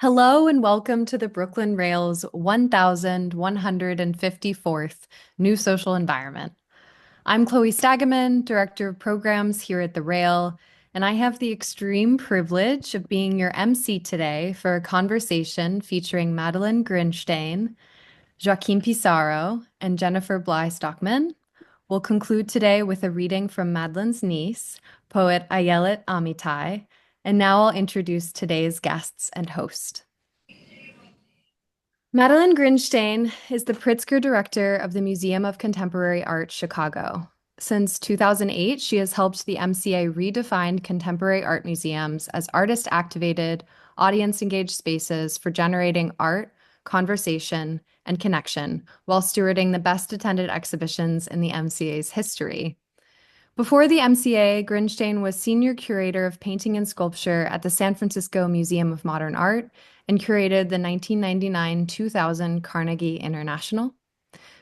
Hello and welcome to the Brooklyn Rail's 1154th New Social Environment. I'm Chloe Stagaman, Director of Programs here at the Rail, and I have the extreme privilege of being your MC today for a conversation featuring Madeleine Grynsztejn, Joachim Pissarro, and Jennifer Bly Stockman. We'll conclude today with a reading from Madeleine's niece, poet Ayelet Amittay, and now I'll introduce today's guests and host. Madeleine Grynsztejn is the Pritzker Director of the Museum of Contemporary Art, Chicago. Since 2008, she has helped the MCA redefine contemporary art museums as artist-activated, audience-engaged spaces for generating art, conversation, and connection, while stewarding the best-attended exhibitions in the MCA's history. Before the MCA, Grynsztejn was Senior Curator of Painting and Sculpture at the San Francisco Museum of Modern Art and curated the 1999-2000 Carnegie International.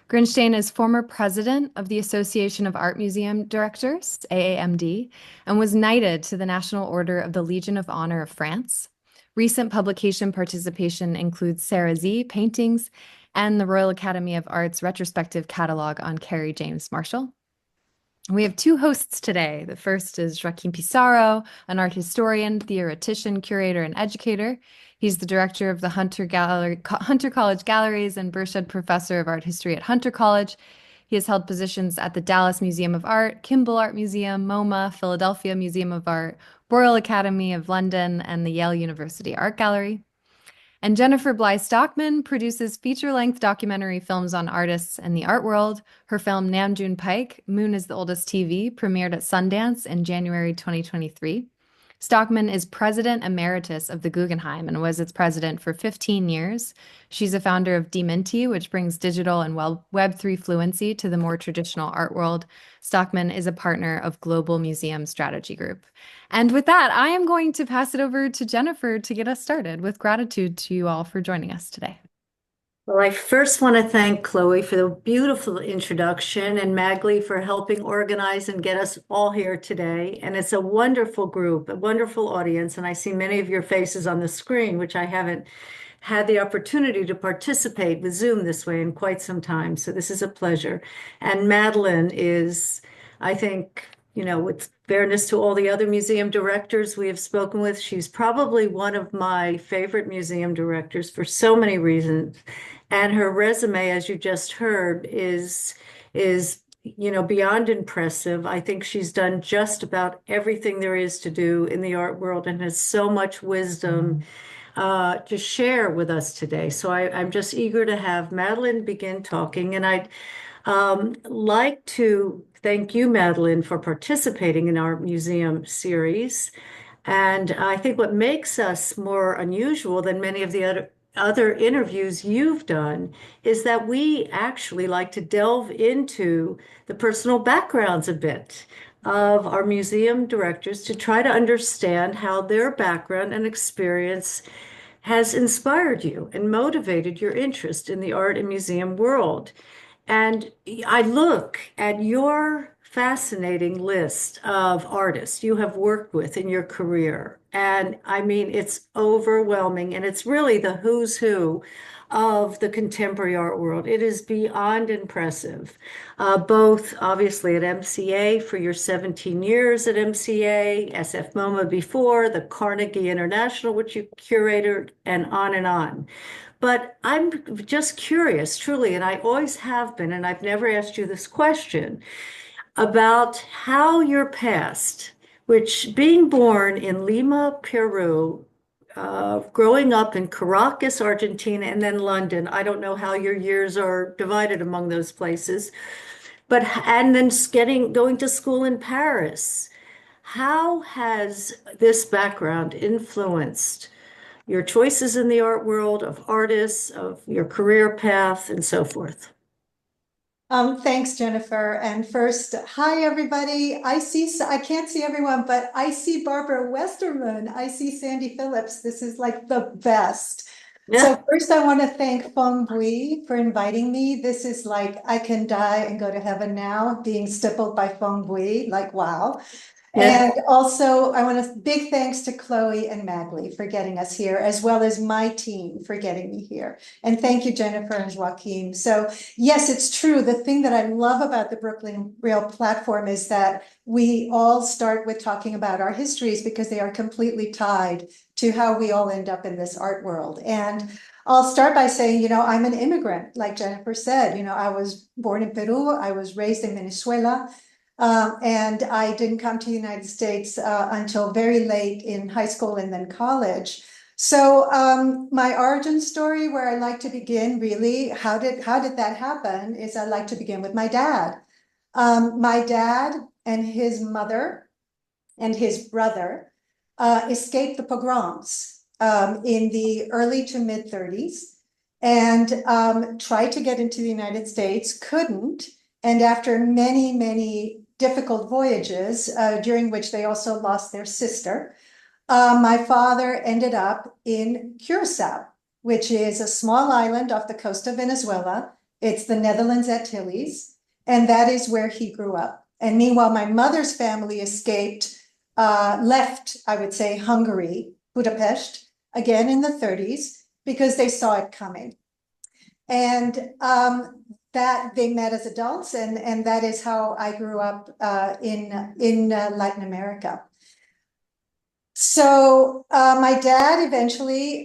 Grynsztejn is former president of the Association of Art Museum Directors, AAMD, and was knighted to the National Order of the Legion of Honor of France. Recent publication participation includes Sarah Sze paintings and the Royal Academy of Art's retrospective catalogue on Kerry James Marshall. We have two hosts today. The first is Joachim Pissarro, an art historian, theoretician, curator, and educator. He's the director of the Hunter College Galleries and Burchard Professor of Art History at Hunter College. He has held positions at the Dallas Museum of Art, Kimball Art Museum, MoMA, Philadelphia Museum of Art, Royal Academy of London, and the Yale University Art Gallery. And Jennifer Bly Stockman produces feature-length documentary films on artists and the art world. Her film Namjoon Pike, Moon is the Oldest TV, premiered at Sundance in January 2023. Stockman is President Emeritus of the Guggenheim and was its president for 15 years. She's a founder of Dementi, which brings digital and Web3 fluency to the more traditional art world. Stockman is a partner of Global Museum Strategy Group. And with that, I am going to pass it over to Jennifer to get us started, with gratitude to you all for joining us today. Well, I first want to thank Chloe for the beautiful introduction and Magley for helping organize and get us all here today. And it's a wonderful group, a wonderful audience. And I see many of your faces on the screen, which I haven't had the opportunity to participate with Zoom this way in quite some time. So this is a pleasure. And Madeleine is, I think, with fairness to all the other museum directors we have spoken with, she's probably one of my favorite museum directors for so many reasons. And her resume, as you just heard, is beyond impressive. I think she's done just about everything there is to do in the art world and has so much wisdom to share with us today. So I'm just eager to have Madeleine begin talking. And I'd like to thank you, Madeleine, for participating in our museum series. And I think what makes us more unusual than many of the other interviews you've done is that we actually like to delve into the personal backgrounds a bit of our museum directors to try to understand how their background and experience has inspired you and motivated your interest in the art and museum world. And I look at your fascinating list of artists you have worked with in your career. And I mean, it's overwhelming. And it's really the who's who of the contemporary art world. It is beyond impressive, both obviously at MCA for your 17 years at MCA, SF MoMA before, the Carnegie International, which you curated, and on and on. But I'm just curious, truly, and I always have been, and I've never asked you this question, about how your past, which being born in Lima, Peru, growing up in Caracas, Argentina, and then London, I don't know how your years are divided among those places, and then going to school in Paris. How has this background influenced your choices in the art world, of artists, of your career path, and so forth? Thanks, Jennifer. And first, hi, everybody. I can't see everyone, but I see Barbara Westerman. I see Sandy Phillips. This is like the best. Yeah. So first, I want to thank Feng Bui for inviting me. This is like, I can die and go to heaven now, being stippled by Feng Bui, like, wow. Yeah. And also, I want to big thanks to Chloe and Magley for getting us here, as well as my team for getting me here. And thank you, Jennifer and Joachim. So yes, it's true. The thing that I love about the Brooklyn Rail platform is that we all start with talking about our histories because they are completely tied to how we all end up in this art world. And I'll start by saying, you know, I'm an immigrant, like Jennifer said. You know, I was born in Peru, I was raised in Venezuela. And I didn't come to the United States until very late in high school and then college. So my origin story, where I like to begin, really, how did that happen? Is I like to begin with my dad. My dad and his mother and his brother escaped the pogroms in the early to mid 30s and tried to get into the United States, couldn't. And after many, many difficult voyages, during which they also lost their sister, my father ended up in Curacao, which is a small island off the coast of Venezuela. It's the Netherlands Antilles, and that is where he grew up. And meanwhile, my mother's family escaped, left, I would say, Hungary, Budapest, again in the 30s, because they saw it coming. And that they met as adults, and that is how I grew up in Latin America. So my dad eventually,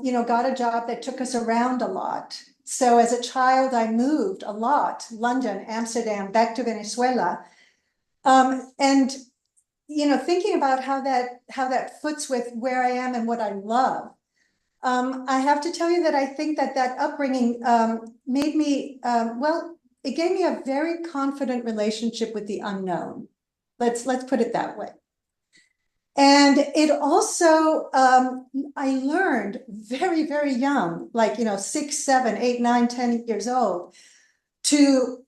you know, got a job that took us around a lot. So as a child, I moved a lot: London, Amsterdam, back to Venezuela, and you know, thinking about how that foots with where I am and what I love. I have to tell you that I think that upbringing made me, well, it gave me a very confident relationship with the unknown. Let's put it that way. And it also, I learned very, very young, like, you know, 6, 7, 8, 9, 10 years old, to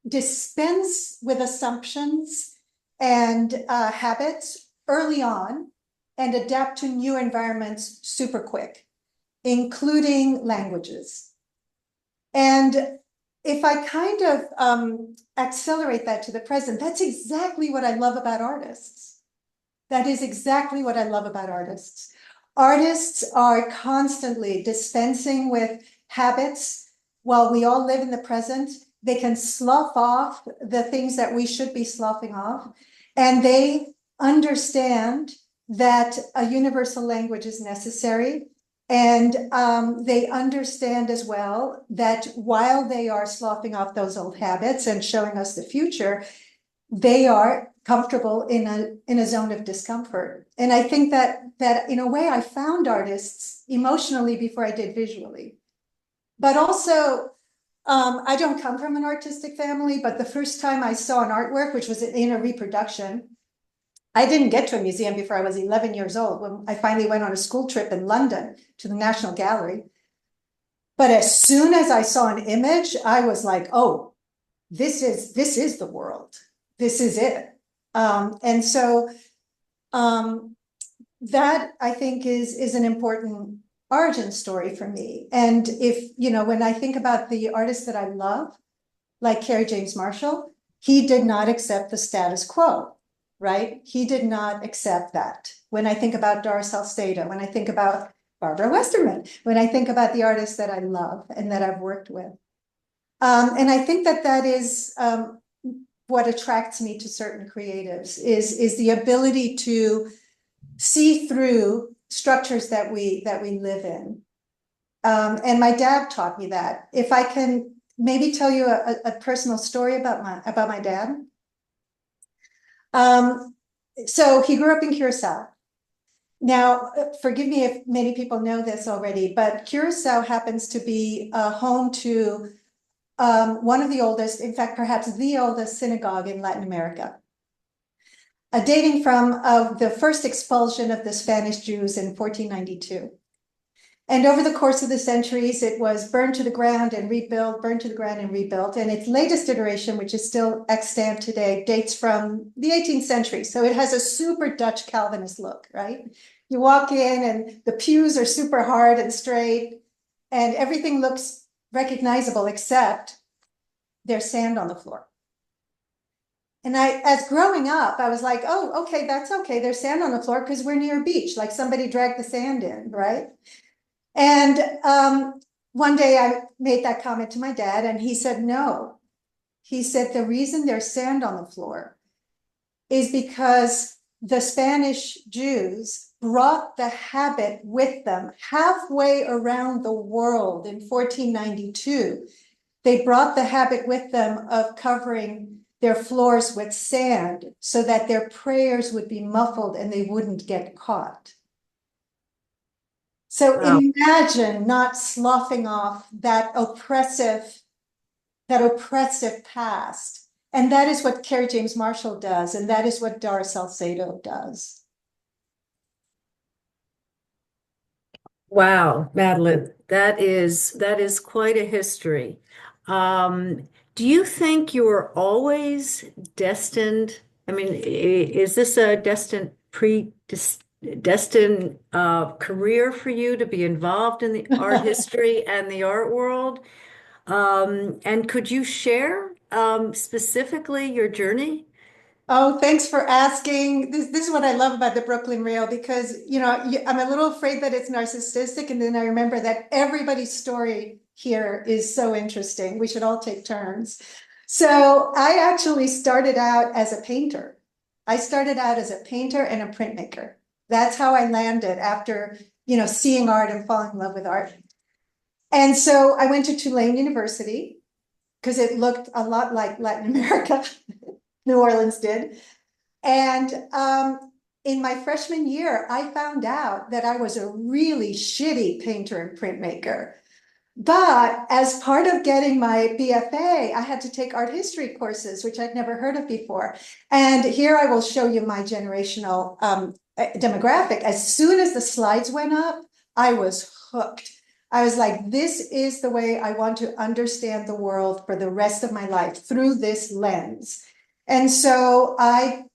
dispense with assumptions and habits early on, and adapt to new environments super quick, including languages. And if I kind of accelerate that to the present, that's exactly what I love about artists. That is exactly what I love about artists. Artists are constantly dispensing with habits while we all live in the present. They can slough off the things that we should be sloughing off, and they understand that a universal language is necessary. And they understand as well that while they are sloughing off those old habits and showing us the future, they are comfortable in a zone of discomfort. And I think that in a way I found artists emotionally before I did visually. But also, I don't come from an artistic family, but the first time I saw an artwork, which was in a reproduction, I didn't get to a museum before I was 11 years old, when I finally went on a school trip in London to the National Gallery. But as soon as I saw an image, I was like, oh, this is the world. This is it. And so that, I think, is an important origin story for me. And if, you know, when I think about the artists that I love, like Kerry James Marshall, he did not accept the status quo. Right? He did not accept that. When I think about Doris Salcedo, when I think about Barbara Westerman, when I think about the artists that I love and that I've worked with. And I think that is what attracts me to certain creatives, is the ability to see through structures that we live in. And my dad taught me that. If I can maybe tell you a personal story about my dad. So he grew up in Curacao. Now, forgive me if many people know this already, but Curacao happens to be home to one of the oldest, in fact, perhaps the oldest synagogue in Latin America, dating from the first expulsion of the Spanish Jews in 1492. And over the course of the centuries, it was burned to the ground and rebuilt, burned to the ground and rebuilt. And its latest iteration, which is still extant today, dates from the 18th century. So it has a super Dutch Calvinist look, right? You walk in and the pews are super hard and straight, and everything looks recognizable except there's sand on the floor. And as growing up, I was like, oh, okay, that's okay. There's sand on the floor because we're near a beach, like somebody dragged the sand in, right? And one day I made that comment to my dad, and he said, no. He said, the reason there's sand on the floor is because the Spanish Jews brought the habit with them halfway around the world in 1492. They brought the habit with them of covering their floors with sand so that their prayers would be muffled and they wouldn't get caught. So Wow. imagine not sloughing off that oppressive past. And that is what Kerry James Marshall does, and that is what Dara Salcedo does. Wow, Madeline, that is quite a history. Do you think you were always destined? I mean, is this a destined career for you to be involved in the art history and the art world? And could you share specifically your journey? Oh, thanks for asking. This is what I love about the Brooklyn Rail because, I'm a little afraid that it's narcissistic. And then I remember that everybody's story here is so interesting. We should all take turns. So I actually started out as a painter. I started out as a painter and a printmaker. That's how I landed after, seeing art and falling in love with art. And so I went to Tulane University because it looked a lot like Latin America. New Orleans did. And in my freshman year, I found out that I was a really shitty painter and printmaker. But as part of getting my BFA, I had to take art history courses, which I'd never heard of before. And here I will show you my generational demographic. As soon as the slides went up, I was hooked. I was like, this is the way I want to understand the world for the rest of my life, through this lens. And so I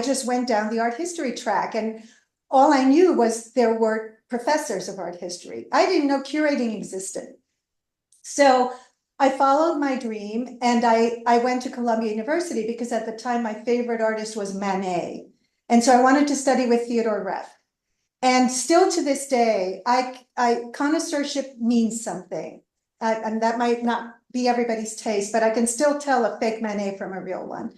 just went down the art history track, and all I knew was there were professors of art history. I didn't know curating existed. So I followed my dream, and I went to Columbia University because at the time my favorite artist was Manet. And so I wanted to study with Theodore Reff. And still to this day, connoisseurship means something. And that might not be everybody's taste, but I can still tell a fake Manet from a real one.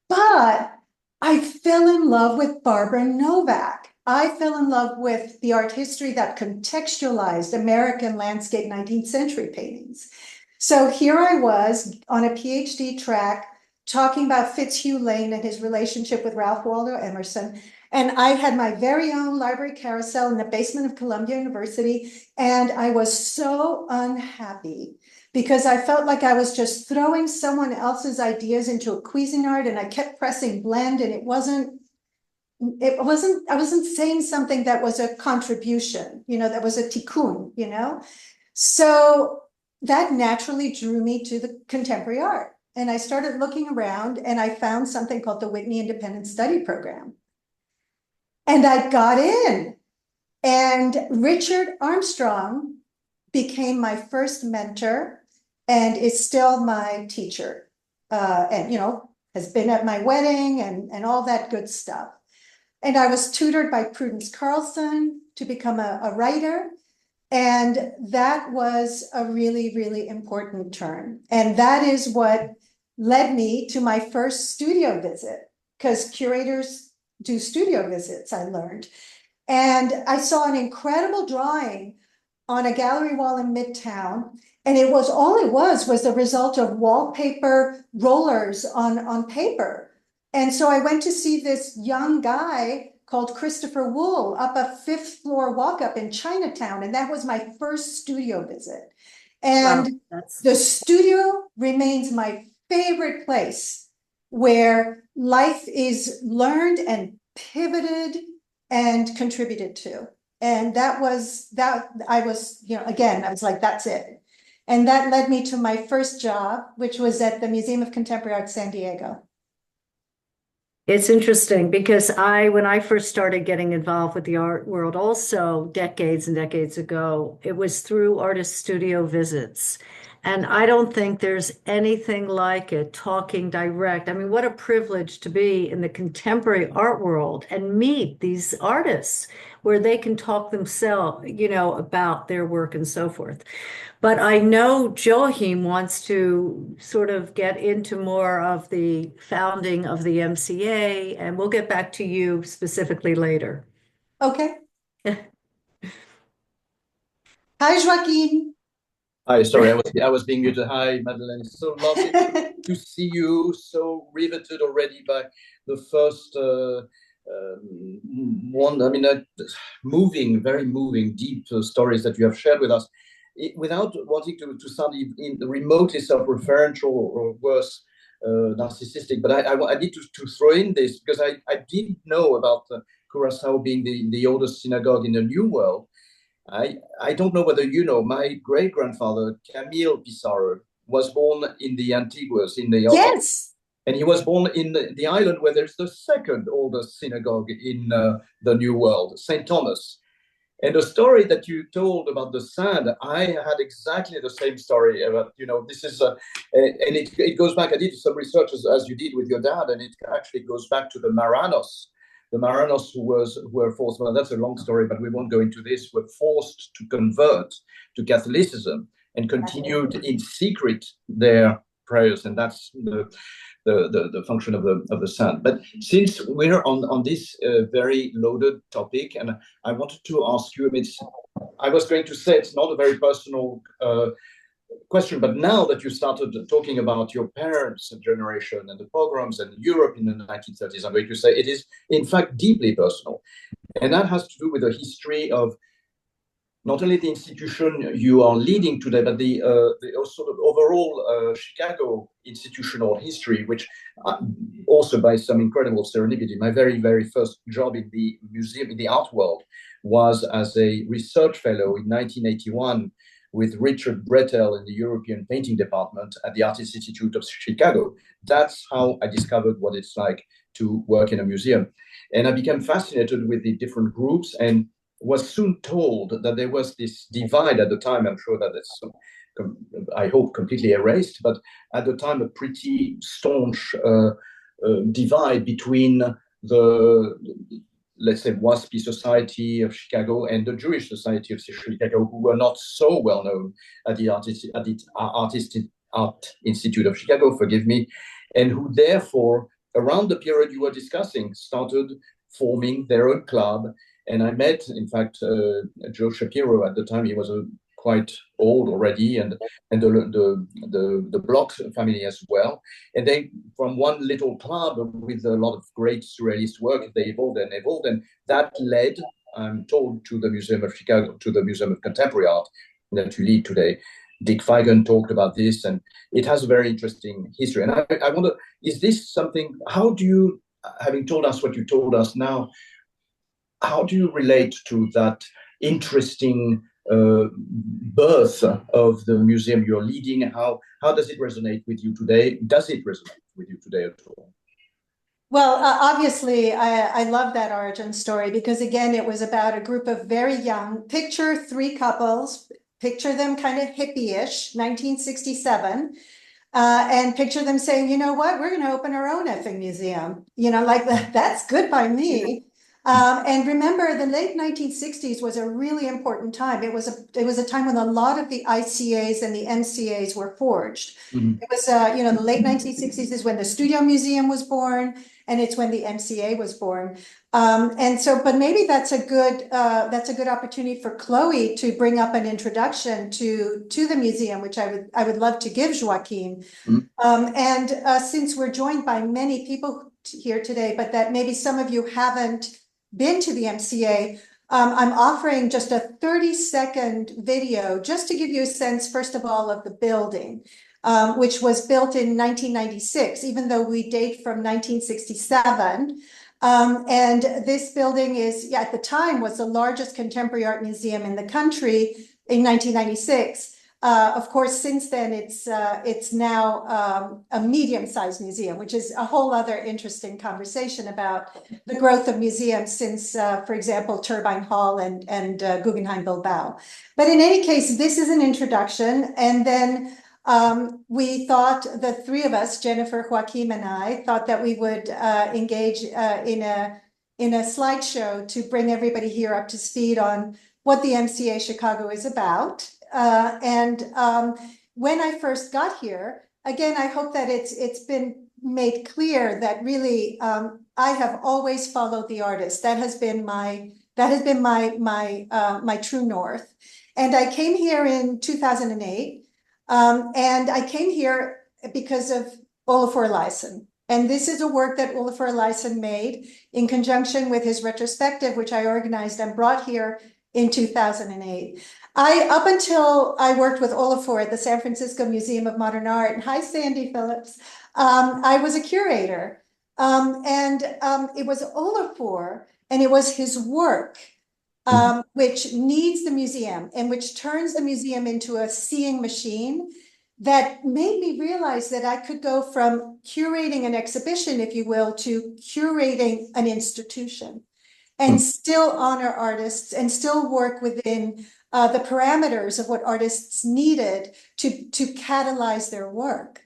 But I fell in love with Barbara Novak. I fell in love with the art history that contextualized American landscape 19th century paintings. So here I was on a PhD track talking about Fitzhugh Lane and his relationship with Ralph Waldo Emerson. And I had my very own library carousel in the basement of Columbia University. And I was so unhappy because I felt like I was just throwing someone else's ideas into a Cuisinart, and I kept pressing blend, and I wasn't saying something that was a contribution, that was a tikkun, So that naturally drew me to the contemporary art. And I started looking around, and I found something called the Whitney Independent Study Program. And I got in, and Richard Armstrong became my first mentor and is still my teacher, and has been at my wedding and all that good stuff. And I was tutored by Prudence Carlson to become a writer. And that was a really, really important turn. And that is what led me to my first studio visit, because curators do studio visits, I learned. And I saw an incredible drawing on a gallery wall in Midtown. And it was the result of wallpaper rollers on paper. And so I went to see this young guy called Christopher Wool up a fifth floor walk up in Chinatown. And that was my first studio visit. And Wow, the studio remains my favorite place where life is learned and pivoted and contributed to. And I was like, that's it. And that led me to my first job, which was at the Museum of Contemporary Art, San Diego. It's interesting because when I first started getting involved with the art world, also decades and decades ago, it was through artist studio visits. And I don't think there's anything like it, talking direct. I mean, what a privilege to be in the contemporary art world and meet these artists where they can talk themselves, about their work and so forth. But I know Joachim wants to sort of get into more of the founding of the MCA, and we'll get back to you specifically later. Okay. Hi, Joaquin. Hi, sorry, I was being muted. Hi, Madeleine. It's so lovely to see you. So riveted already by the first one. I mean, moving, very moving, deep stories that you have shared with us. Without wanting to sound in the remotely self-referential or worse, narcissistic, but I need to throw in this because I didn't know about Curaçao being the oldest synagogue in the New World. I don't know whether you know, my great-grandfather, Camille Pissarro, was born in the Antiguas, Yes. and he was born in the island where there's the second oldest synagogue in the New World, St. Thomas. And the story that you told about the sand, I had exactly the same story about, this is, and it goes back, I did some research as you did with your dad, and it actually goes back to the Marranos who were forced, well, that's a long story, but we won't go into this, were forced to convert to Catholicism and continued in secret their prayers. And that's the function of the sun. But since we're on this very loaded topic, and I wanted to ask you, I was going to say it's not a very personal question, but now that you started talking about your parents' generation and the pogroms and Europe in the 1930s, I'm going to say it is in fact deeply personal, and that has to do with the history of not only the institution you are leading today, but the sort of overall Chicago institutional history, which also by some incredible serendipity, my very, very first job in the museum, in the art world, was as a research fellow in 1981 with Richard Brettel in the European Painting Department at the Artists Institute of Chicago. That's how I discovered what it's like to work in a museum. And I became fascinated with the different groups and was soon told that there was this divide at the time. I'm sure that it's, I hope, completely erased, but at the time, a pretty staunch divide between the, let's say, WASP Society of Chicago and the Jewish Society of Chicago, who were not so well known at the Art Institute of Chicago, forgive me, and who therefore, around the period you were discussing, started forming their own club. And I met, in fact, Joe Shapiro at the time. He was quite old already, and the Bloch family as well. And they, from one little club with a lot of great surrealist work, they evolved, and that led, I'm told, to the Museum of Chicago, to the Museum of Contemporary Art that you lead today. Dick Feigen talked about this, and it has a very interesting history. And I wonder, is this something? How do you, having told us what you told us now, how do you relate to that interesting birth of the museum you're leading? How does it resonate with you today? Does it resonate with you today at all? Well, obviously, I love that origin story because, again, it was about a group of very young, picture three couples, picture them kind of hippie-ish, 1967, and picture them saying, you know what, we're going to open our own effing museum. Like that's good by me. And remember, the late 1960s was a really important time. It was a time when a lot of the ICAs and the MCAs were forged. It was, the late 1960s is when the Studio Museum was born, and it's when the MCA was born. And so, but maybe that's a good opportunity for Chloe to bring up an introduction to the museum, which I would love to give Joachim. And since we're joined by many people here today, but that maybe some of you haven't been to the MCA, I'm offering just a 30-second video just to give you a sense, first of all, of the building, which was built in 1996, even though we date from 1967. And this building is, at the time, was the largest contemporary art museum in the country in 1996. Of course, since then, it's now a medium-sized museum, which is a whole other interesting conversation about the growth of museums since, for example, Turbine Hall and Guggenheim Bilbao. But in any case, this is an introduction. And then We thought, the three of us, Jennifer, Joachim, and I, thought that we would engage in a slideshow to bring everybody here up to speed on what the MCA Chicago is about. When I first got here, again, I hope that it's been made clear that really I have always followed the artist. That has been my true north. And I came here in 2008, and I came here because of Olafur Eliasson. And this is a work that Olafur Eliasson made in conjunction with his retrospective, which I organized and brought here in 2008. Up until I worked with Olafur at the San Francisco Museum of Modern Art, and hi, Sandy Phillips, I was a curator. It was Olafur, and it was his work, which needs the museum and which turns the museum into a seeing machine, that made me realize that I could go from curating an exhibition, if you will, to curating an institution and still honor artists and still work within the parameters of what artists needed to catalyze their work.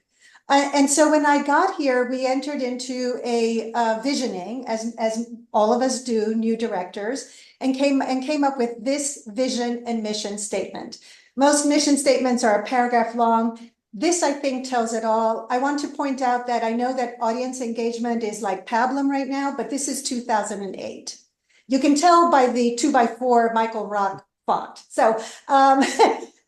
And so when I got here, we entered into a visioning, as all of us do, new directors, and came up with this vision and mission statement. Most mission statements are a paragraph long. This, I think, tells it all. I want to point out that I know that audience engagement is like pablum right now, but this is 2008. You can tell by the 2x4 Michael Rock font. So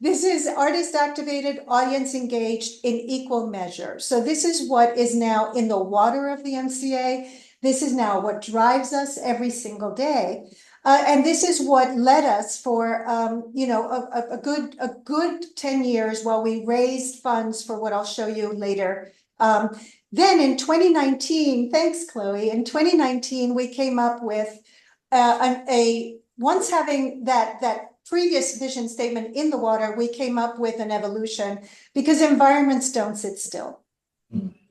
this is artist activated, audience engaged in equal measure. So this is what is now in the water of the MCA. This is now what drives us every single day. And this is what led us for a good 10 years while we raised funds for what I'll show you later. Then in 2019, thanks, Chloe, in 2019, we came up with once having that previous vision statement in the water, we came up with an evolution, because environments don't sit still.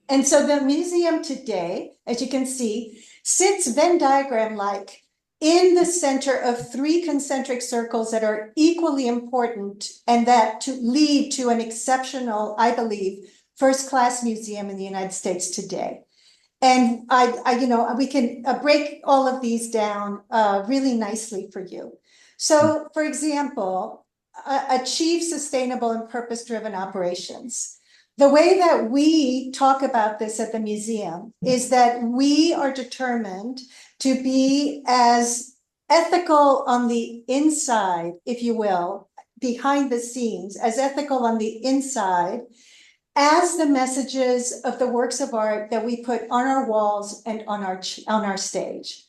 And so the museum today, as you can see, sits Venn diagram-like in the center of three concentric circles that are equally important, and that to lead to an exceptional, I believe, first-class museum in the United States today. And we can break all of these down really nicely for you. So, for example, achieve sustainable and purpose-driven operations. The way that we talk about this at the museum is that we are determined to be as ethical on the inside, if you will, behind the scenes, as ethical on the inside as the messages of the works of art that we put on our walls and on our stage.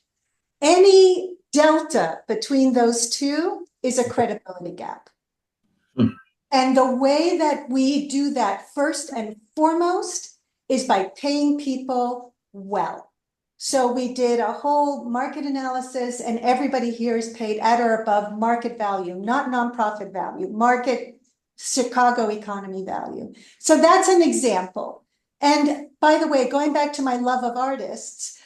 Any delta between those two is a credibility gap. And the way that we do that first and foremost is by paying people well. So we did a whole market analysis, and everybody here is paid at or above market value, not nonprofit value, market Chicago economy value. So that's an example. And by the way, going back to my love of artists,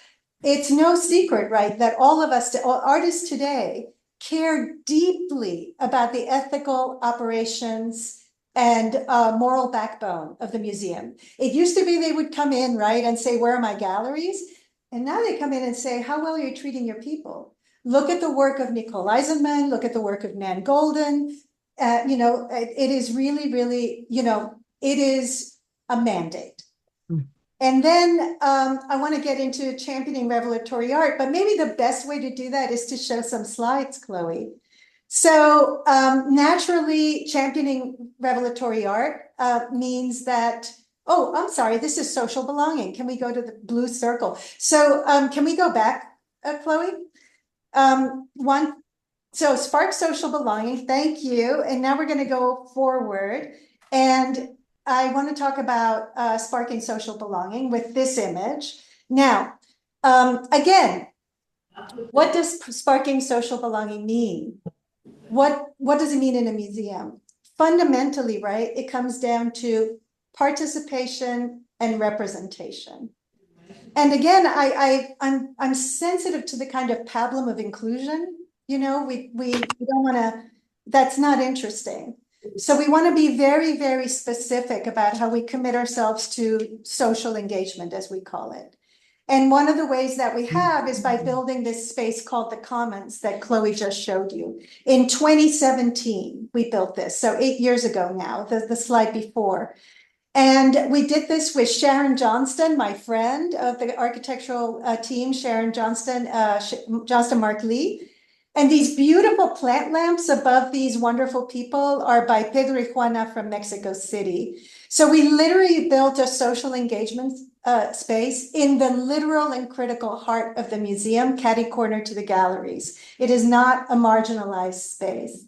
it's no secret, right, that all of us, all artists today, care deeply about the ethical operations and moral backbone of the museum. It used to be they would come in, right, and say, where are my galleries? And now they come in and say, how well are you treating your people? Look at the work of Nicole Eisenman, look at the work of Nan Golden. It is really, really, it is a mandate. And then I want to get into championing revelatory art, but maybe the best way to do that is to show some slides, Chloe. So naturally, championing revelatory art means that, oh, I'm sorry, this is social belonging. Can we go to the blue circle? So can we go back, Chloe? So spark social belonging, thank you. And now we're going to go forward. And I want to talk about sparking social belonging with this image. Now, again, what does sparking social belonging mean? What does it mean in a museum? Fundamentally, right, it comes down to participation and representation. And again, I'm sensitive to the kind of pablum of inclusion. We don't want to, that's not interesting. So we want to be very, very specific about how we commit ourselves to social engagement, as we call it. And one of the ways that we have is by building this space called the Commons that Chloe just showed you. In 2017, we built this, so 8 years ago now, the slide before. And we did this with Sharon Johnston, my friend of the architectural team, Sharon Johnston, Mark Lee. And these beautiful plant lamps above these wonderful people are by Pedro y Juana from Mexico City. So we literally built a social engagement space in the literal and critical heart of the museum, catty corner to the galleries. It is not a marginalized space.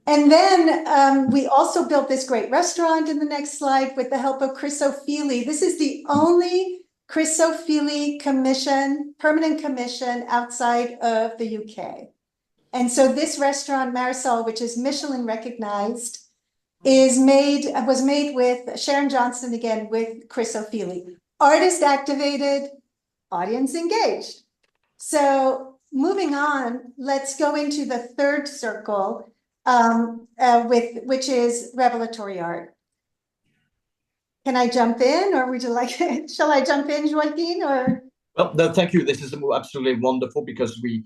And then we also built this great restaurant in the next slide with the help of Chris O'Feely. This is the only Chris O'Feely commission, permanent commission outside of the UK. And so this restaurant, Marisol, which is Michelin recognized, was made with Sharon Johnston again with Chris O'Feely. Artist activated, audience engaged. So moving on, let's go into the third circle, which is revelatory art. Can I jump in, or would you like? Shall I jump in, Joaquin, or? Well, no, thank you. This is absolutely wonderful because we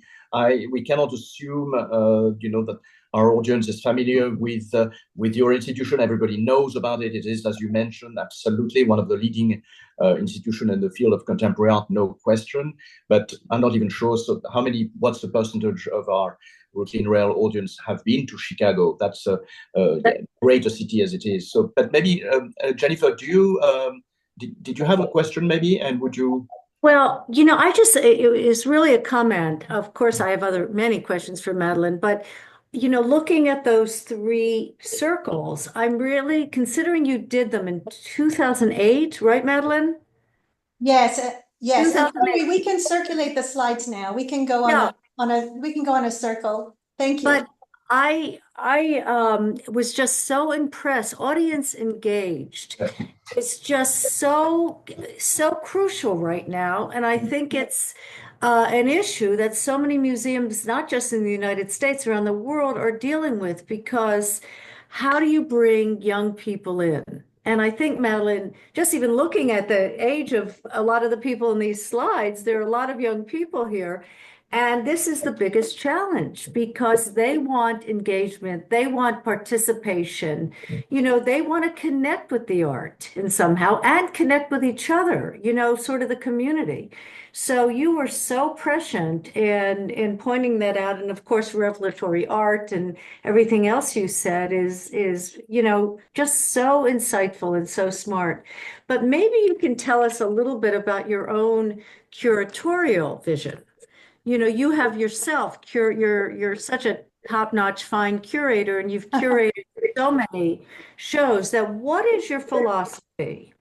cannot assume, that our audience is familiar with your institution. Everybody knows about it. It is, as you mentioned, absolutely one of the leading institutions in the field of contemporary art, no question. But I'm not even sure. So, what's the percentage of our Routine Rail audience have been to Chicago? That's a great a city as it is. So, but maybe Jennifer, do you did you have a question maybe, and would you? Well, it is really a comment. Of course, I have many questions for Madeleine, but, looking at those three circles, I'm really considering you did them in 2008, right, Madeleine? Yes, yes. And 2008. we can circulate the slides now. We can go on a circle. Thank you. But I was just so impressed. Audience engaged. It's just so crucial right now, and I think it's an issue that so many museums, not just in the United States, around the world, are dealing with, because how do you bring young people in? And I think, Madeleine, just even looking at the age of a lot of the people in these slides, there are a lot of young people here. And this is the biggest challenge, because they want engagement, they want participation, they want to connect with the art in somehow and connect with each other, sort of the community. So you were so prescient in pointing that out. And of course, revelatory art and everything else you said is just so insightful and so smart. But maybe you can tell us a little bit about your own curatorial vision. You have yourself, you're such a top-notch fine curator, and you've curated so many shows. That what is your philosophy?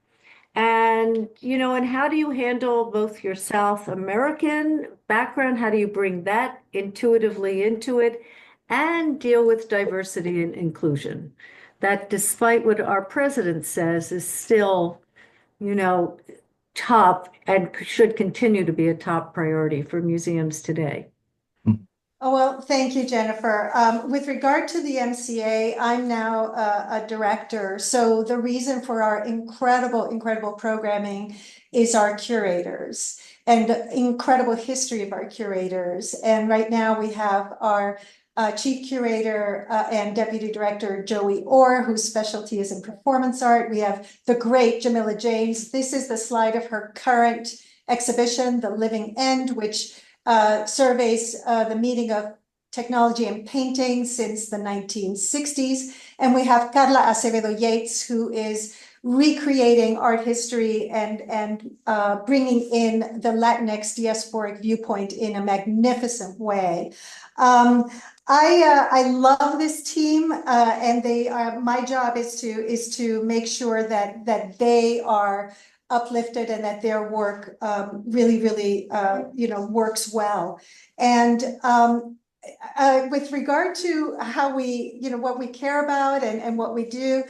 And, and how do you handle both your South American background? How do you bring that intuitively into it and deal with diversity and inclusion? That, despite what our president says, is still, top and should continue to be a top priority for museums today. Oh, well, thank you, Jennifer. With regard to the MCA, I'm now a director. So the reason for our incredible programming is our curators and incredible history of our curators. And right now we have our Chief Curator and Deputy Director Joey Orr, whose specialty is in performance art. We have the great Jamila James. This is the slide of her current exhibition, The Living End, which surveys the meeting of technology and painting since the 1960s. And we have Carla Acevedo Yates, who is recreating art history and bringing in the Latinx diasporic viewpoint in a magnificent way. I love this team, and my job is to make sure that they are uplifted and that their work really works well. And with regard to how we what we care about and what we do,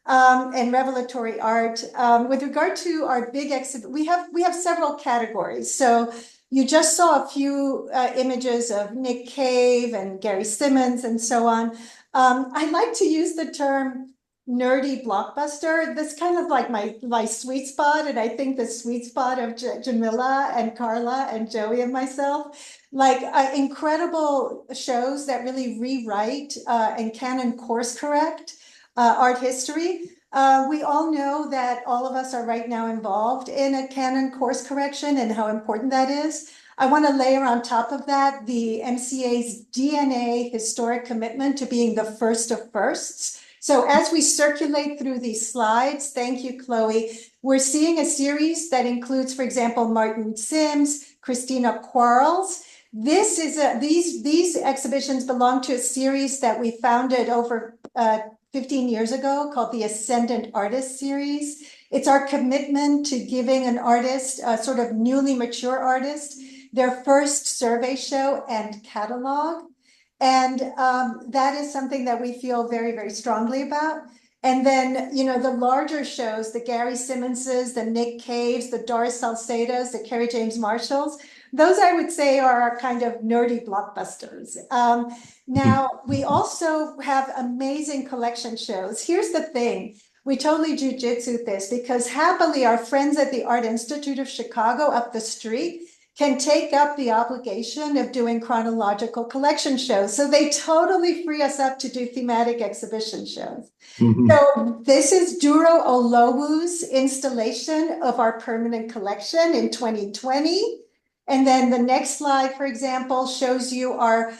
and revelatory art, with regard to our big exhibit, we have several categories. So You just saw a few images of Nick Cave and Gary Simmons and so on. I like to use the term nerdy blockbuster. That's kind of like my sweet spot, and I think the sweet spot of Jamila and Carla and Joey and myself, like incredible shows that really rewrite and canon course correct art history. We all know that all of us are right now involved in a canon course correction and how important that is. I want to layer on top of that the MCA's DNA historic commitment to being the first of firsts. So as we circulate through these slides, thank you, Chloe, we're seeing a series that includes, for example, Martin Sims, Christina Quarles. These exhibitions belong to a series that we founded over 15 years ago called the Ascendant Artist Series. It's our commitment to giving an artist, a sort of newly mature artist, their first survey show and catalog. And that is something that we feel very, very strongly about. And then, you know, the larger shows, the Gary Simmonses, the Nick Caves, the Doris Salcedos, the Kerry James Marshalls, those I would say are our kind of nerdy blockbusters. Now, we also have amazing collection shows. Here's the thing. We totally jujitsu this because happily our friends at the Art Institute of Chicago up the street can take up the obligation of doing chronological collection shows. So they totally free us up to do thematic exhibition shows. So this is Duro Olowu's installation of our permanent collection in 2020. And then the next slide, for example, shows you our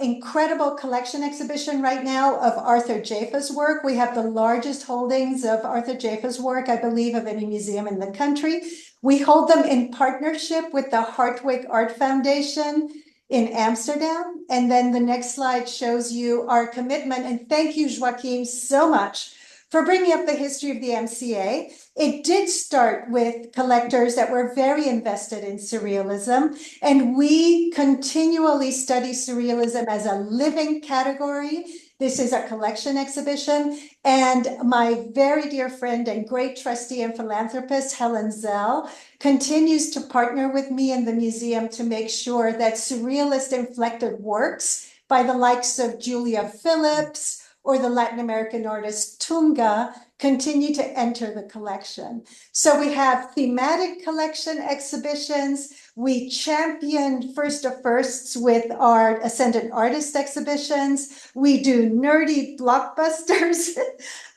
incredible collection exhibition right now of Arthur Jafa's work. We have the largest holdings of Arthur Jafa's work, I believe, of any museum in the country. We hold them in partnership with the Hartwig Art Foundation in Amsterdam. And then the next slide shows you our commitment. And thank you, Joachim, so much for bringing up the history of the MCA. It did start with collectors that were very invested in surrealism, and we continually study surrealism as a living category. This is a collection exhibition, and my very dear friend and great trustee and philanthropist, Helen Zell, continues to partner with me in the museum to make sure that surrealist inflected works by the likes of Julia Phillips or the Latin American artist Tunga continue to enter the collection. So we have thematic collection exhibitions. We championed first of firsts with our Ascendant Artist exhibitions. We do nerdy blockbusters,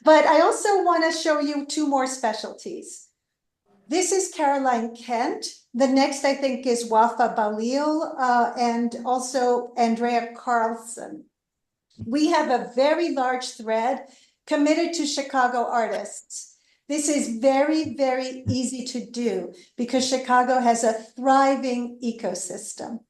but I also want to show you two more specialties. This is Caroline Kent. The next, I think, is Wafa Balil and also Andrea Carlson. We have a very large thread committed to Chicago artists. This is very, very easy to do because Chicago has a thriving ecosystem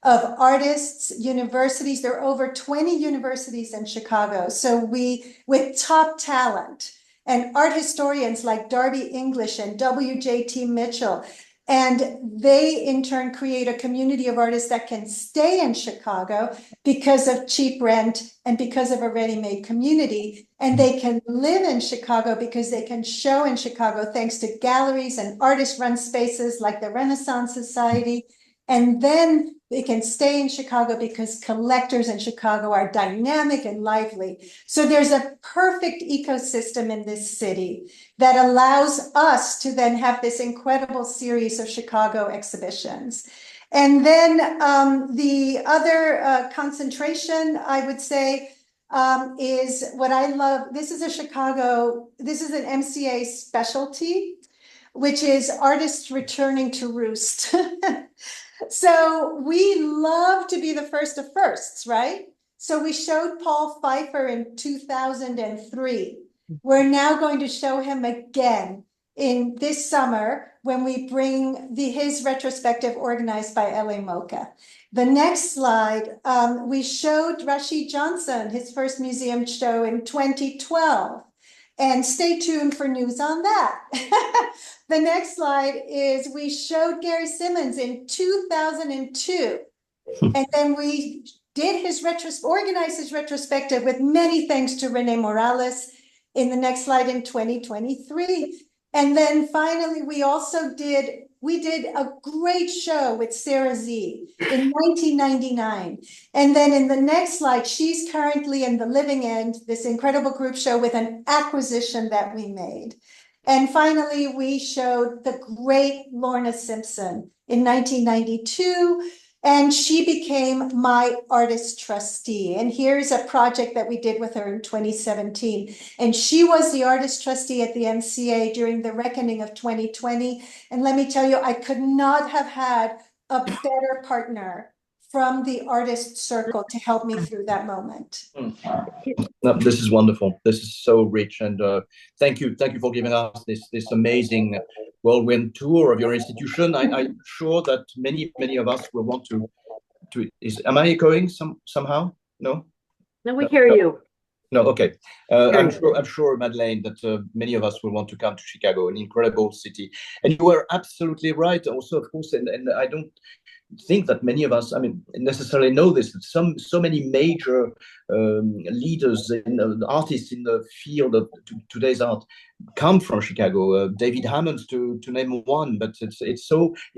of artists, universities. There are over 20 universities in Chicago. So with top talent and art historians like Darby English and W.J.T. Mitchell, and they in turn create a community of artists that can stay in Chicago because of cheap rent and because of a ready-made community. And they can live in Chicago because they can show in Chicago thanks to galleries and artist-run spaces like the Renaissance Society. And then they can stay in Chicago because collectors in Chicago are dynamic and lively. So there's a perfect ecosystem in this city that allows us to then have this incredible series of Chicago exhibitions. And then the other concentration, I would say, is what I love. This is an MCA specialty, which is artists returning to roost. So we love to be the first of firsts, right? So we showed Paul Pfeiffer in 2003. We're now going to show him again in this summer when we bring his retrospective organized by LA MoCA. The next slide, we showed Rashid Johnson, his first museum show in 2012. And stay tuned for news on that. The next slide is we showed Gary Simmons in 2002. And then we did organized his retrospective with many thanks to Rene Morales in the next slide in 2023. And then finally, we also did we did a great show with Sarah Sze in 1999. And then in the next slide, she's currently in the living end, this incredible group show with an acquisition that we made. And finally, we showed the great Lorna Simpson in 1992, and she became my artist trustee. And here's a project that we did with her in 2017. And she was the artist trustee at the MCA during the reckoning of 2020. And let me tell you, I could not have had a better partner from the artist circle to help me through that moment. No, this is wonderful. This is so rich, and thank you for giving us this amazing whirlwind tour of your institution. I'm sure that many of us will want to. Am I echoing somehow? No. No, we hear you. No, okay. I'm sure, Madeleine, that many of us will want to come to Chicago, an incredible city. And you were absolutely right. Also, of course, and I don't think that many of us, necessarily know this. That so many major leaders, artists in the field of today's art, come from Chicago. David Hammond, to name one, but it's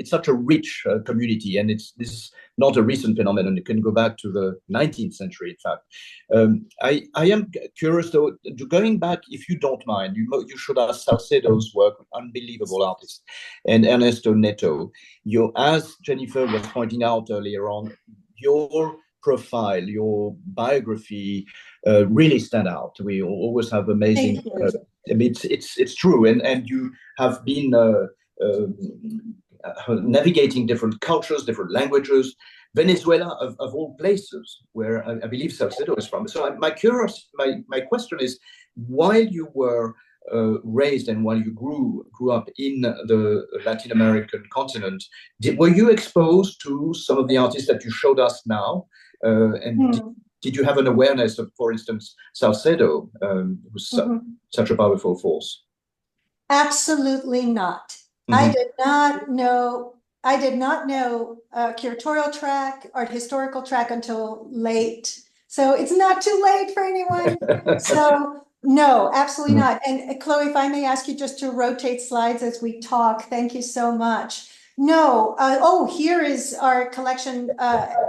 such a rich community, and this is not a recent phenomenon. It can go back to the 19th century, in fact. I am curious, though, going back, if you don't mind, you should ask Salcedo's work, unbelievable artist, and Ernesto Neto. As Jennifer was pointing out earlier on, your profile, your biography really stand out. We always have amazing. It's true, and you have been navigating different cultures, different languages. Venezuela, of all places, where I believe Salcedo is from. So my question is, while you were raised and while you grew up in the Latin American continent, were you exposed to some of the artists that you showed us now? Did you have an awareness of, for instance, Salcedo, who's such a powerful force? Absolutely not. I did not know curatorial track, art historical track until late. So it's not too late for anyone. So no, absolutely not. And Chloe, if I may ask you just to rotate slides as we talk, thank you so much. No, here is our collection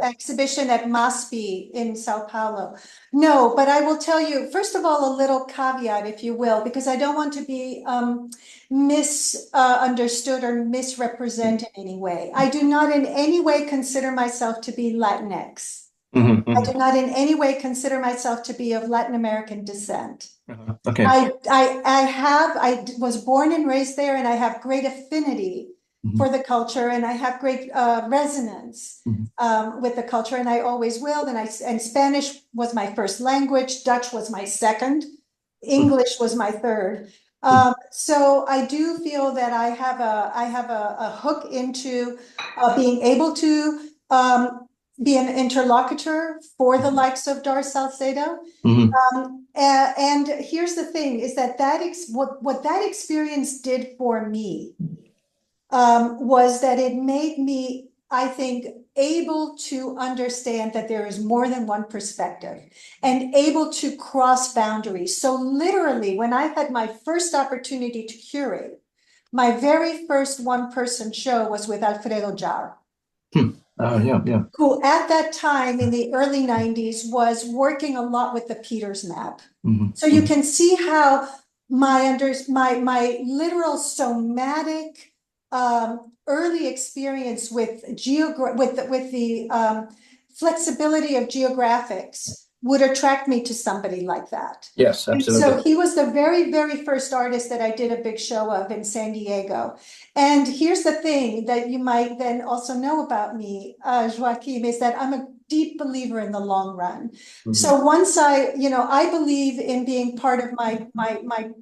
exhibition at MASPI in Sao Paulo. No, but I will tell you, first of all, a little caveat, if you will, because I don't want to be misunderstood or misrepresented in any way. I do not in any way consider myself to be Latinx. I do not in any way consider myself to be of Latin American descent. Okay. I was born and raised there, and I have great affinity for the culture, and I have great resonance with the culture, and I always will. And Spanish was my first language, Dutch was my second, English was my third. So I do feel that I have a hook into being able to be an interlocutor for the likes of Dar Salcedo. And here's the thing, is that what that experience did for me was that it made me, I think, able to understand that there is more than one perspective and able to cross boundaries. So literally, when I had my first opportunity to curate, my very first one-person show was with Alfredo Jar. Who at that time in the early 90s was working a lot with the Peters map. So you can see how my literal somatic early experience with the flexibility of geographics would attract me to somebody like that. Yes, absolutely. And so he was the very, very first artist that I did a big show of in San Diego. And here's the thing that you might then also know about me, Joachim, is that I'm a deep believer in the long run. So once I believe in being part of my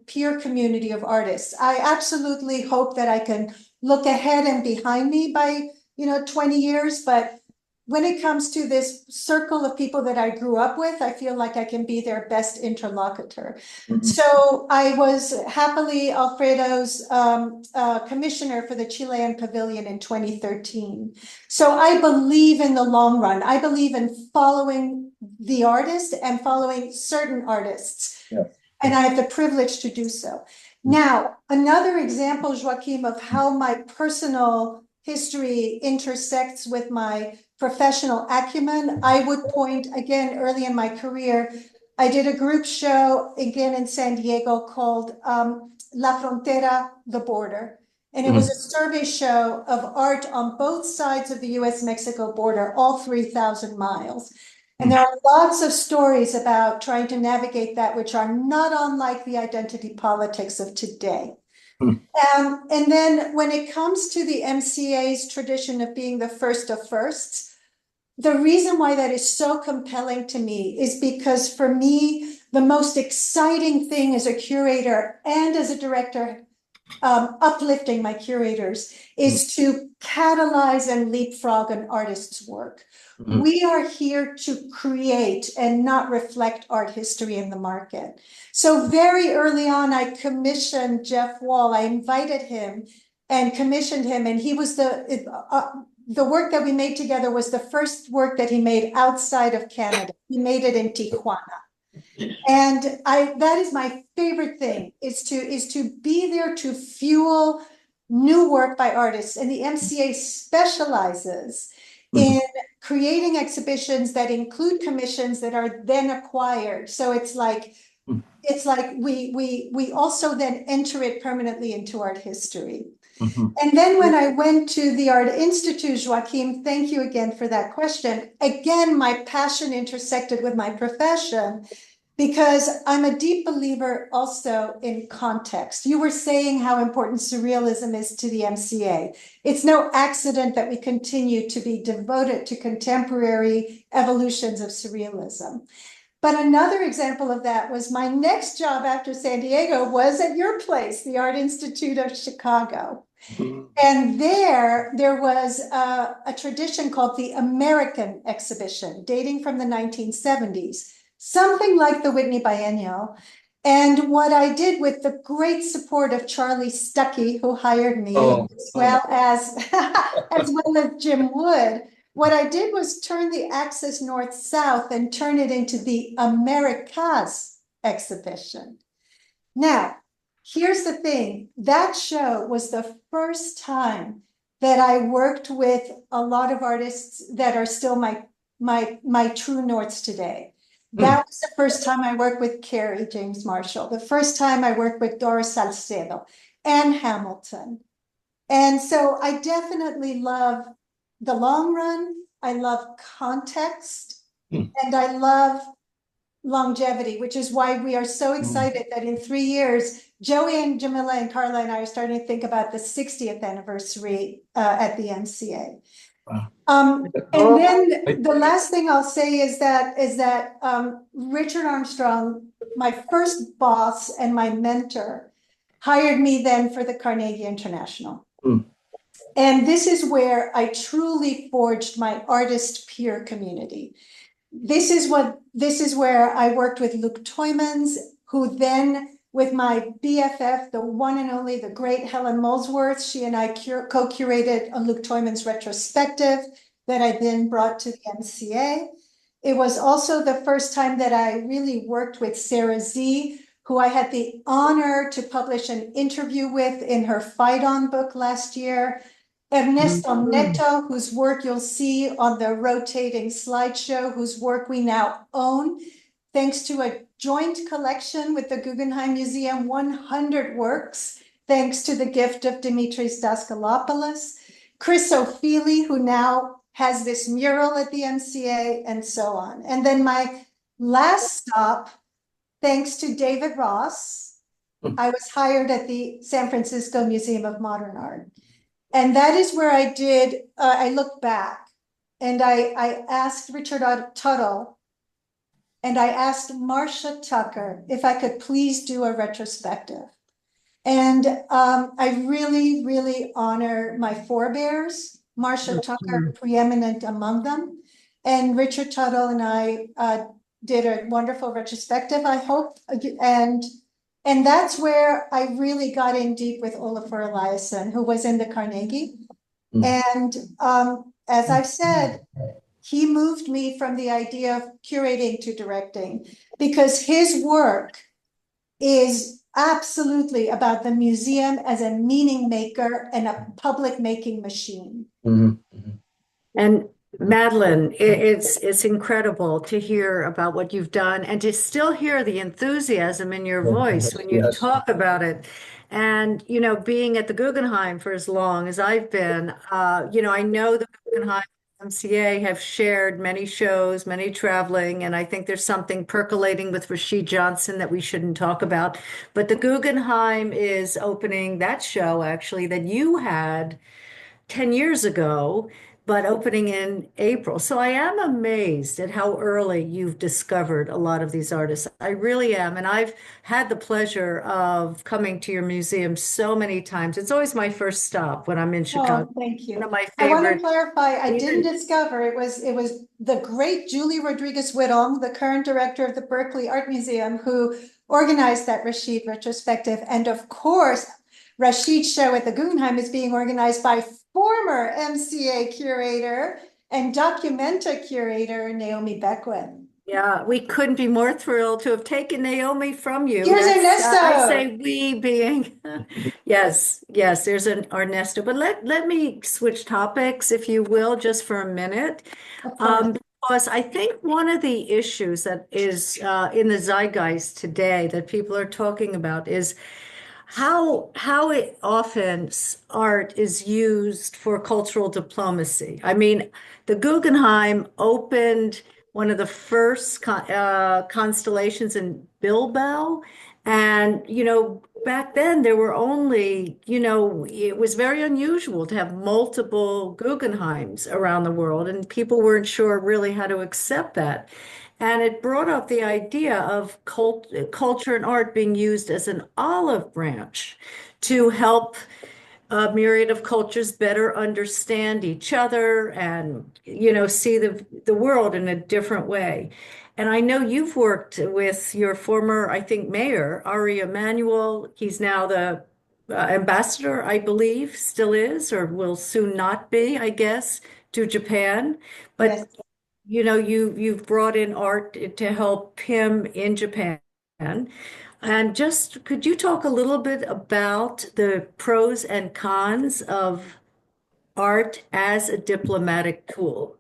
peer community of artists. I absolutely hope that I can look ahead and behind me by 20 years, but when it comes to this circle of people that I grew up with, I feel like I can be their best interlocutor. So I was happily Alfredo's commissioner for the Chilean Pavilion in 2013. So I believe in the long run. I believe in following the artist and following certain artists. And I have the privilege to do so. Now, another example, Joachim, of how my personal history intersects with my professional acumen, I would point again early in my career. I did a group show again in San Diego called La Frontera, the Border. And it was a survey show of art on both sides of the US-Mexico border, all 3,000 miles. And there are lots of stories about trying to navigate that, which are not unlike the identity politics of today. And then when it comes to the MCA's tradition of being the first of firsts, the reason why that is so compelling to me is because for me, the most exciting thing as a curator and as a director, uplifting my curators, is to catalyze and leapfrog an artist's work. We are here to create and not reflect art history in the market. So very early on, I commissioned Jeff Wall. I invited him and commissioned him, and he was the work that we made together was the first work that he made outside of Canada. He made it in Tijuana. And that is my favorite thing, is to be there to fuel new work by artists. And the MCA specializes in creating exhibitions that include commissions that are then acquired. So it's like we also then enter it permanently into art history. And then when I went to the Art Institute, Joachim, thank you again for that question. Again, my passion intersected with my profession, because I'm a deep believer also in context. You were saying how important surrealism is to the MCA. It's no accident that we continue to be devoted to contemporary evolutions of surrealism. But another example of that was my next job after San Diego was at your place, the Art Institute of Chicago. And there was a tradition called the American Exhibition, dating from the 1970s. Something like the Whitney Biennial. And what I did, with the great support of Charlie Stuckey, who hired me, as well as Jim Wood, what I did was turn the axis north-south and turn it into the Americas exhibition. Now, here's the thing. That show was the first time that I worked with a lot of artists that are still my true norths today. That was the first time I worked with Kerry James Marshall, the first time I worked with Doris Salcedo and Hamilton. And so I definitely love the long run. I love context, and I love longevity, which is why we are so excited that in 3 years, Joey and Jamila and Carla and I are starting to think about the 60th anniversary at the MCA. And then the last thing I'll say is that Richard Armstrong, my first boss and my mentor, hired me then for the Carnegie International. And this is where I truly forged my artist peer community. This is where I worked with Luc Tuymans, who then, with my BFF, the one and only, the great Helen Molesworth, she and I co-curated a Luc Tuymans retrospective that I then brought to the MCA. It was also the first time that I really worked with Sarah Sze, who I had the honor to publish an interview with in her Fight On book last year. Ernesto Neto, whose work you'll see on the rotating slideshow, whose work we now own, thanks to a joint collection with the Guggenheim Museum, 100 works, thanks to the gift of Dimitris Daskalopoulos. Chris O'Feely, who now has this mural at the MCA, and so on. And then my last stop, thanks to David Ross, I was hired at the San Francisco Museum of Modern Art. And that is where I looked back, and I asked Richard Tuttle, and I asked Marcia Tucker if I could please do a retrospective. And I really, really honor my forebears, Marcia Tucker preeminent among them. And Richard Tuttle and I did a wonderful retrospective, I hope. And that's where I really got in deep with Olafur Eliasson, who was in the Carnegie. And as I've said, he moved me from the idea of curating to directing, because his work is absolutely about the museum as a meaning maker and a public making machine. And Madeleine, it's incredible to hear about what you've done and to still hear the enthusiasm in your voice when you talk about it. And, being at the Guggenheim for as long as I've been, I know the Guggenheim MCA have shared many shows, many traveling, and I think there's something percolating with Rashid Johnson that we shouldn't talk about. But the Guggenheim is opening that show actually that you had 10 years ago, but opening in April. So I am amazed at how early you've discovered a lot of these artists. I really am. And I've had the pleasure of coming to your museum so many times. It's always my first stop when I'm in Chicago. Oh, thank you. One of my I want to favorite. clarify, I didn't discover it was the great Julie Rodriguez-Whittle, the current director of the Berkeley Art Museum, who organized that Rashid retrospective. And of course, Rashid's show at the Guggenheim is being organized by former MCA curator and Documenta curator Naomi Beckwith. Yeah, we couldn't be more thrilled to have taken Naomi from you. Here's Ernesto. I say we being, yes, there's an Ernesto. But let me switch topics, if you will, just for a minute. Because I think one of the issues that is in the zeitgeist today that people are talking about is how it often art is used for cultural diplomacy. I mean, the Guggenheim opened one of the first constellations in Bilbao. And, back then there were only, it was very unusual to have multiple Guggenheims around the world, and people weren't sure really how to accept that. And it brought up the idea of culture and art being used as an olive branch to help a myriad of cultures better understand each other and, see the world in a different way. And I know you've worked with your former, I think, mayor, Ari Emanuel. He's now the ambassador, I believe, still is, or will soon not be, I guess, to Japan. But Yes. You've brought in art to help him in Japan. And just could you talk a little bit about the pros and cons of art as a diplomatic tool?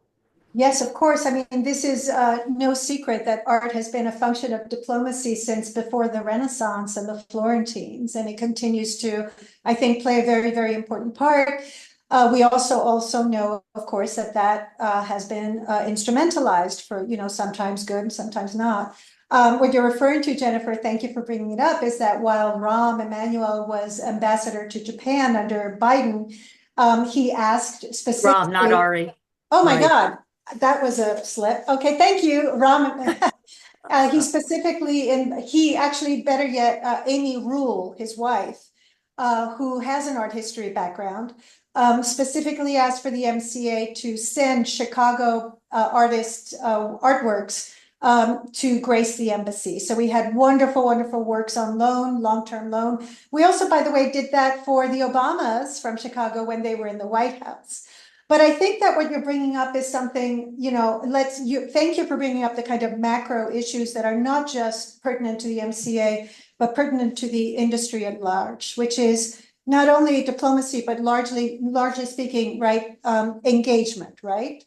Yes, of course. I mean, this is no secret that art has been a function of diplomacy since before the Renaissance and the Florentines, and it continues to, I think, play a very, very important part. We also know, of course, that has been instrumentalized for, sometimes good and sometimes not. What you're referring to, Jennifer, thank you for bringing it up, is that while Rahm Emanuel was ambassador to Japan under Biden, he asked specifically. Rahm, not Ari. Oh my God, that was a slip. Okay, thank you, Rahm. He actually, better yet, Amy Rule, his wife, who has an art history background, specifically asked for the MCA to send Chicago artists' artworks to grace the embassy. So we had wonderful, wonderful works on loan, long-term loan. We also, by the way, did that for the Obamas from Chicago when they were in the White House. But I think that what you're bringing up is something, thank you for bringing up the kind of macro issues that are not just pertinent to the MCA, but pertinent to the industry at large, which is not only diplomacy, but largely speaking, right, engagement, right?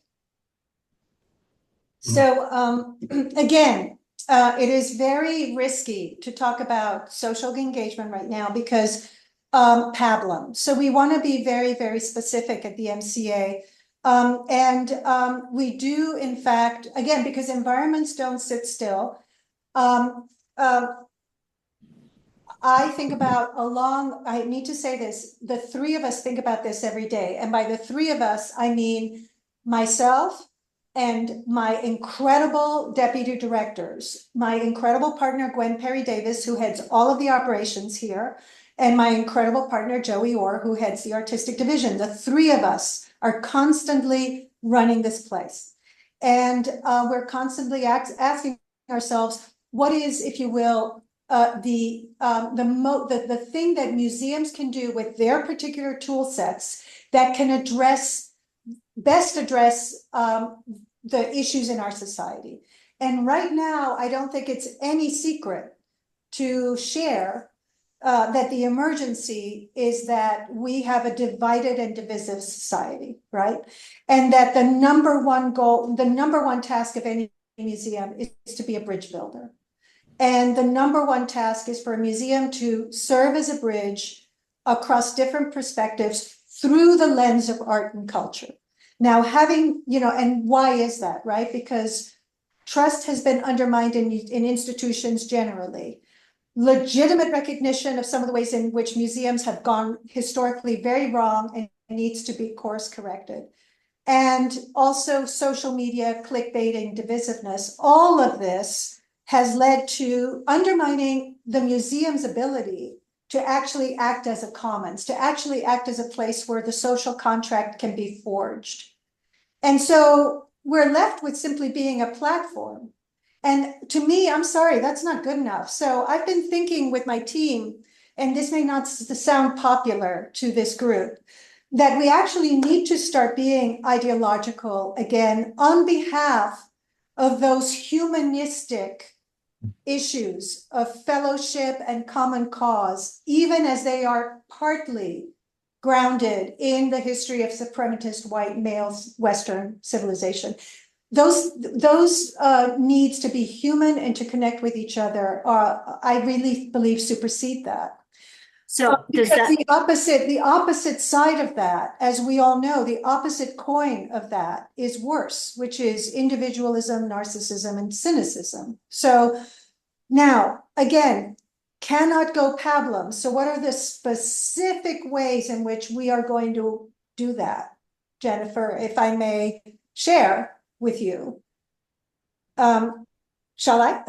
So again, it is very risky to talk about social engagement right now because pablum. So we want to be very, very specific at the MCA. We do, in fact, again, because environments don't sit still. I think about I need to say this, the three of us think about this every day. And by the three of us, I mean myself and my incredible deputy directors, my incredible partner, Gwen Perry-Davis, who heads all of the operations here, and my incredible partner, Joey Orr, who heads the artistic division. The three of us are constantly running this place. And we're constantly asking ourselves, what is, if you will, the thing that museums can do with their particular tool sets that can best address the issues in our society. And right now, I don't think it's any secret to share that the emergency is that we have a divided and divisive society, right? And that the number one goal, the number one task of any museum is to be a bridge builder. And the number one task is for a museum to serve as a bridge across different perspectives through the lens of art and culture. Now, and why is that, right? Because trust has been undermined in institutions generally. Legitimate recognition of some of the ways in which museums have gone historically very wrong and needs to be course corrected. And also social media, clickbaiting, divisiveness, all of this has led to undermining the museum's ability to actually act as a commons, to actually act as a place where the social contract can be forged. And so we're left with simply being a platform. And to me, I'm sorry, that's not good enough. So I've been thinking with my team, and this may not sound popular to this group, that we actually need to start being ideological again on behalf of those humanistic issues of fellowship and common cause, even as they are partly grounded in the history of suprematist white male Western civilization. Those needs to be human and to connect with each other, I really believe supersede that. So does Because that the opposite side of that, as we all know, the opposite coin of that is worse, which is individualism, narcissism, and cynicism. So now, again, cannot go pablum. So what are the specific ways in which we are going to do that? Jennifer, if I may share with you. Shall I?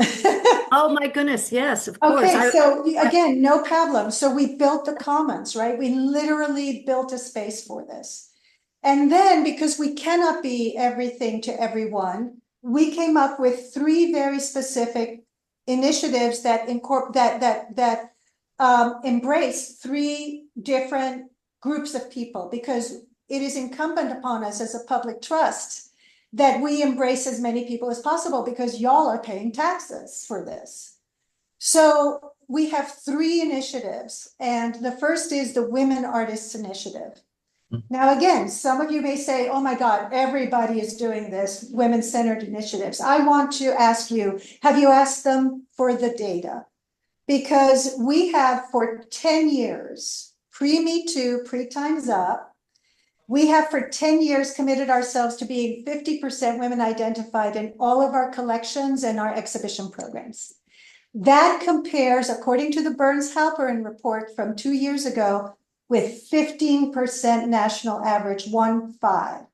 Oh my goodness, yes, of course. Okay, so again, no problem. So we built the commons, right? We literally built a space for this. And then because we cannot be everything to everyone, we came up with 3 very specific initiatives that embrace 3 different groups of people, because it is incumbent upon us as a public trust that we embrace as many people as possible, because y'all are paying taxes for this. So we have 3 initiatives, and the first is the Women Artists Initiative. Now, again, some of you may say, oh my God, everybody is doing this, women-centered initiatives. I want to ask you, have you asked them for the data? Because we have for 10 years, pre-Me Too, pre-Time's Up, we have for 10 years committed ourselves to being 50% women identified in all of our collections and our exhibition programs. That compares, according to the Burns-Halperin report from 2 years ago, with 15% national average, 1.5.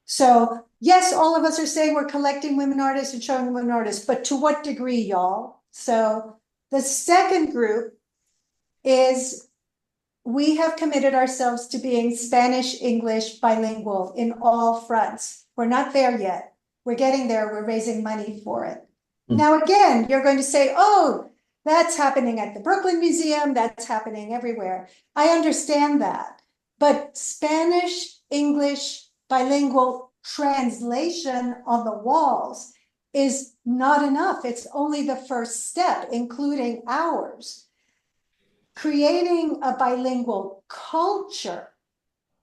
So yes, all of us are saying we're collecting women artists and showing women artists, but to what degree, y'all? So the second group is we have committed ourselves to being Spanish, English, bilingual in all fronts. We're not there yet. We're getting there. We're raising money for it. Now, again, you're going to say, oh, that's happening at the Brooklyn Museum. That's happening everywhere. I understand that. But Spanish, English, bilingual translation on the walls is not enough. It's only the first step, including ours. Creating a bilingual culture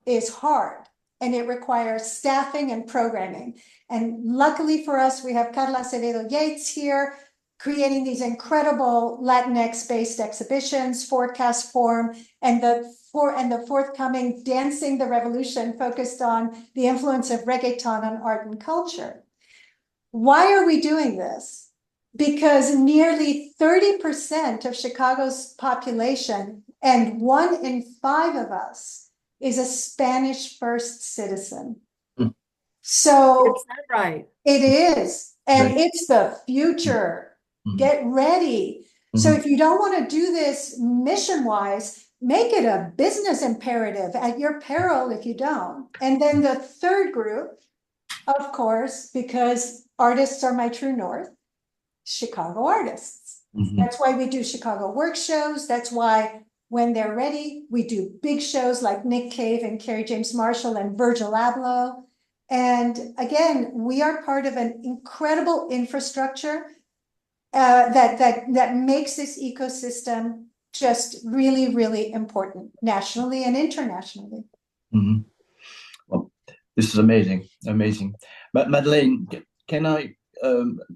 is hard, and it requires staffing and programming. And luckily for us, we have Carla Acevedo Yates here, creating these incredible Latinx-based exhibitions, Forecast Form, and the forthcoming Dancing the Revolution, focused on the influence of reggaeton on art and culture. Why are we doing this? Because nearly 30% of Chicago's population, and 1 in 5 of us, is a Spanish first citizen. So is that right? It is, and Right. it's the future. Get ready. So if you don't want to do this mission-wise, make it a business imperative at your peril if you don't. And then the third group, of course, because artists are my true north, Chicago artists. That's why we do Chicago work shows. That's why when they're ready, we do big shows like Nick Cave and Kerry James Marshall and Virgil Abloh. And again, we are part of an incredible infrastructure. that makes this ecosystem just really, really important nationally and internationally. Mm-hmm. Well, this is amazing, amazing. But Madeleine, can I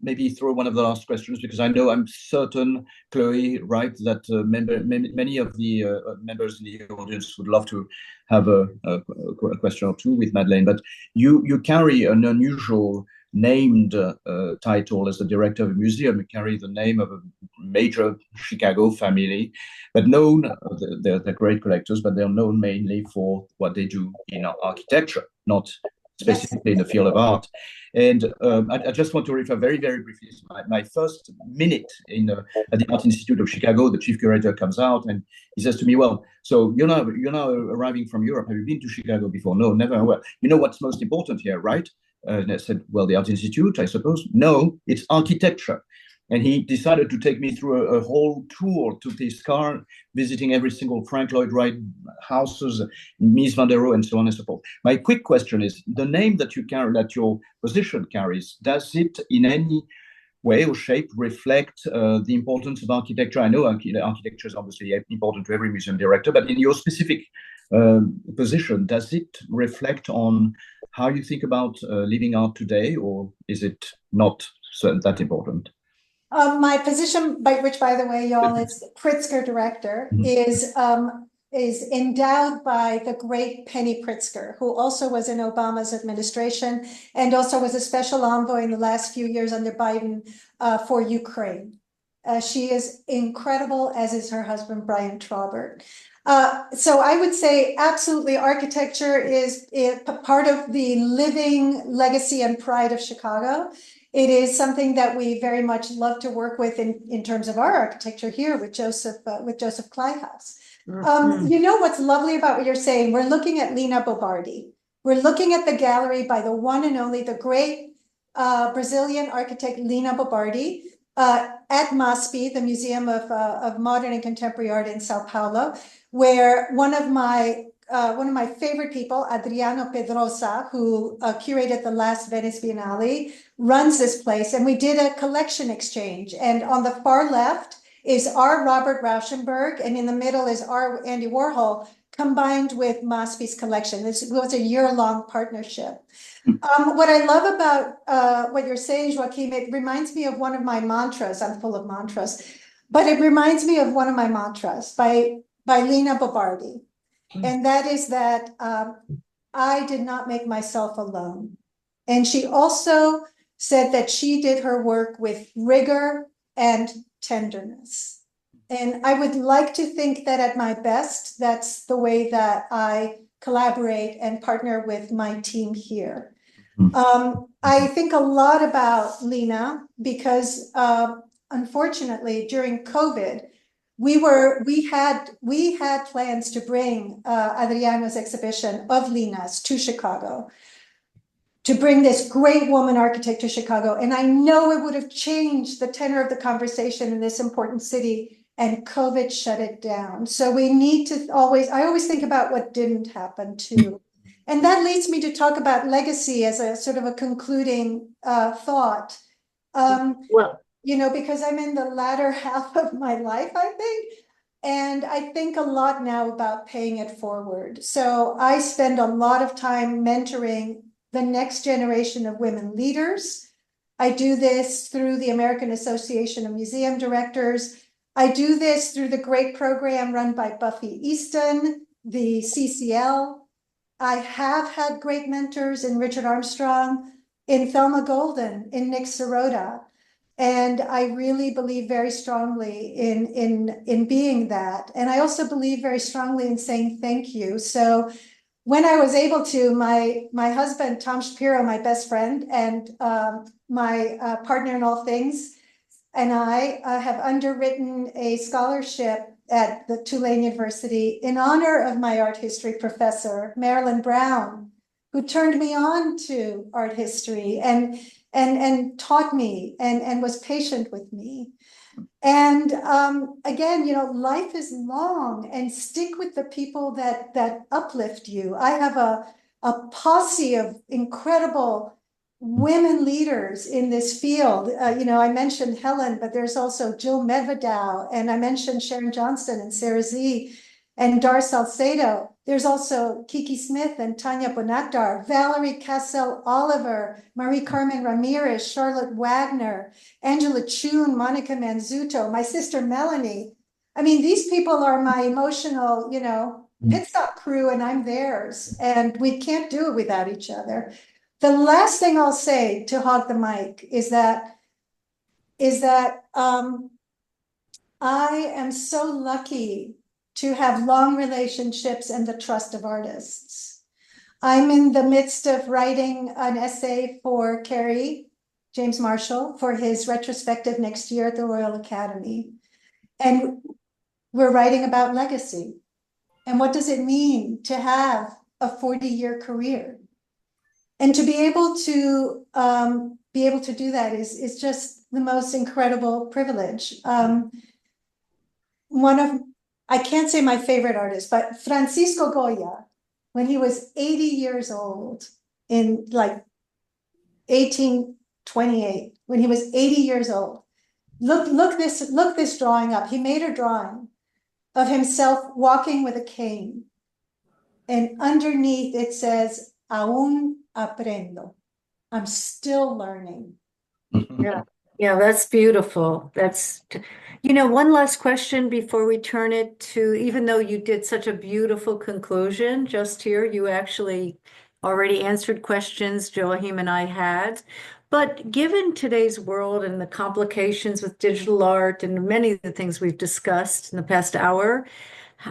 maybe throw one of the last questions, because I know I'm certain, Chloe, right, that many of the members in the audience would love to have a question or two with Madeleine. But you carry an unusual named title as the director of a museum. You carry the name of a major Chicago family, but known, they're great collectors, but they're known mainly for what they do in architecture, not specifically in the field of art. And I just want to refer very, very briefly to my first minute at the Art Institute of Chicago. The chief curator comes out and he says to me, well, so you're now arriving from Europe. Have you been to Chicago before? No, never. Well, you know what's most important here, right? And I said, well, the Art Institute, I suppose. No, it's architecture. And he decided to take me through a whole tour to this car, visiting every single Frank Lloyd Wright houses, Mies van der Rohe, and so on and so forth. My quick question is, the name that you carry, that your position carries, does it in any way or shape reflect the importance of architecture? I know architecture is obviously important to every museum director, but in your specific position, does it reflect on how you think about living art today, or is it not that important? My position, which by the way, y'all, is Pritzker Director, is endowed by the great Penny Pritzker, who also was in Obama's administration and also was a special envoy in the last few years under Biden for Ukraine. She is incredible, as is her husband, Brian Traubert. So I would say absolutely architecture is part of the living legacy and pride of Chicago. It is something that we very much love to work with in terms of our architecture here with Joseph Kleihaus. You know what's lovely about what you're saying? We're looking at Lina Bobardi. We're looking at the gallery by the one and only, the great Brazilian architect Lina Bobardi at MASP, the Museum of Modern and Contemporary Art in Sao Paulo, where one of my favorite people, Adriano Pedrosa, who curated the last Venice Biennale, runs this place. And we did a collection exchange. And on the far left is our Robert Rauschenberg, and in the middle is our Andy Warhol, combined with MASP's collection. This was a year-long partnership. What I love about what you're saying, Joachim, it reminds me of one of my mantras. I'm full of mantras, but it reminds me of one of my mantras by Lina Bobardi. And that is that I did not make myself alone. And she also said that she did her work with rigor and tenderness. And I would like to think that at my best, that's the way that I collaborate and partner with my team here. I think a lot about Lina because unfortunately during COVID, we had plans to bring Adriano's exhibition of Lina's to Chicago, to bring this great woman architect to Chicago. And I know it would have changed the tenor of the conversation in this important city, and COVID shut it down. So we need to I always think about what didn't happen too. And that leads me to talk about legacy as a sort of a concluding thought. Well, you know, because I'm in the latter half of my life, I think, and I think a lot now about paying it forward. So I spend a lot of time mentoring the next generation of women leaders. I do this through the American Association of Museum Directors. I do this through the great program run by Buffy Easton, the CCL. I have had great mentors in Richard Armstrong, in Thelma Golden, in Nick Sirota. And I really believe very strongly in being that. And I also believe very strongly in saying thank you. So when I was able to, my husband, Tom Shapiro, my best friend, and my partner in all things, and I have underwritten a scholarship at the Tulane University in honor of my art history professor, Marilyn Brown, who turned me on to art history and taught me and was patient with me. And again, you know, life is long, and stick with the people that uplift you. I have a posse of incredible women leaders in this field. I mentioned Helen, but there's also Jill Medvedow, and I mentioned Sharon Johnston and Sarah Sze and Dar Salcedo. There's also Kiki Smith and Tanya Bonakdar, Valerie Cassell Oliver, Marie Carmen Ramirez, Charlotte Wagner, Angela Chun, Monica Manzuto, my sister Melanie. I mean, these people are my emotional, pit stop crew, and I'm theirs, and we can't do it without each other. The last thing I'll say to hog the mic is that I am so lucky to have long relationships and the trust of artists. I'm in the midst of writing an essay for Kerry James Marshall for his retrospective next year at the Royal Academy. And we're writing about legacy. And what does it mean to have a 40-year career? And to be able to do that is just the most incredible privilege. I can't say my favorite artist, but Francisco Goya, when he was 80 years old in like 1828, when he was 80 years old, look this drawing up. He made a drawing of himself walking with a cane, and underneath it says, "Aún aprendo." I'm still learning. Yeah, that's beautiful. One last question before we turn it to, even though you did such a beautiful conclusion just here, you actually already answered questions Joachim and I had. But given today's world and the complications with digital art and many of the things we've discussed in the past hour,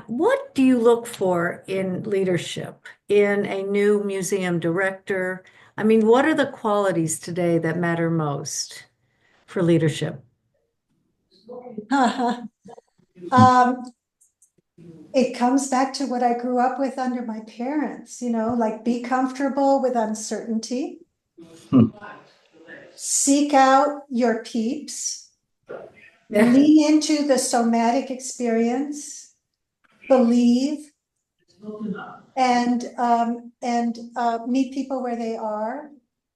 what do you look for in leadership, in a new museum director? I mean, what are the qualities today that matter most for leadership? It comes back to what I grew up with under my parents, like be comfortable with uncertainty, seek out your peeps, lean into the somatic experience, believe, and meet people where they are,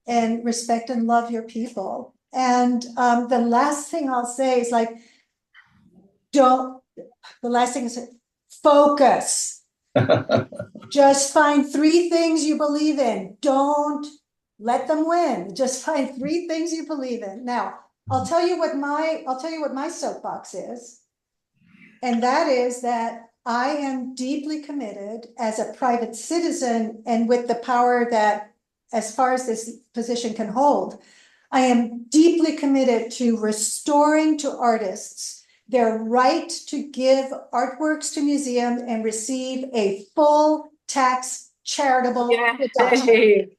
and respect and love your people. And the last thing I'll say is focus. Just find 3 things you believe in. Don't let them win. Just find 3 things you believe in. Now, I'll tell you what my soapbox is. And that is that I am deeply committed as a private citizen, and with the power that, as far as this position can hold, I am deeply committed to restoring to artists their right to give artworks to museums and receive a full tax charitable deduction.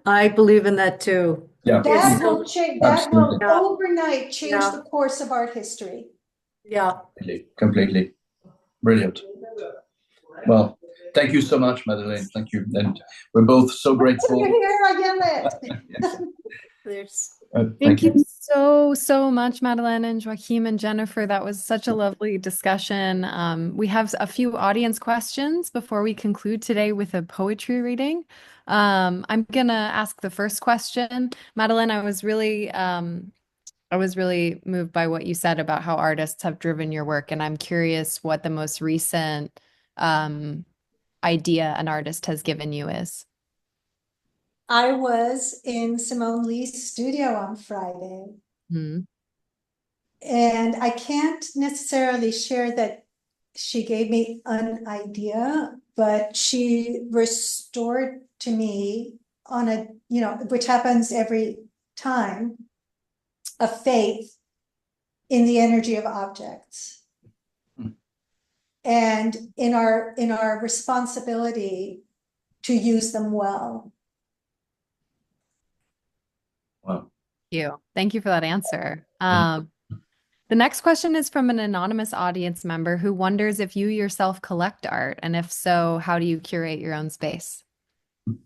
I believe in that too. Yeah. That will overnight change Yeah. the course of art history. Yeah. Completely. Brilliant. Well, thank you so much, Madeleine. Thank you. And we're both so grateful. You're here, I get it. There's Thank you so much, Madeleine and Joachim and Jennifer. That was such a lovely discussion. We have a few audience questions before we conclude today with a poetry reading. I'm gonna ask the first question. Madeleine, I was really moved by what you said about how artists have driven your work, and I'm curious what the most recent idea an artist has given you is. I was in Simone Lee's studio on Friday. Hmm. And I can't necessarily share that she gave me an idea, but she restored to me on a, which happens every time, a faith in the energy of objects. And in our responsibility to use them well. Wow. Thank you for that answer. The next question is from an anonymous audience member who wonders if you yourself collect art, and if so, how do you curate your own space?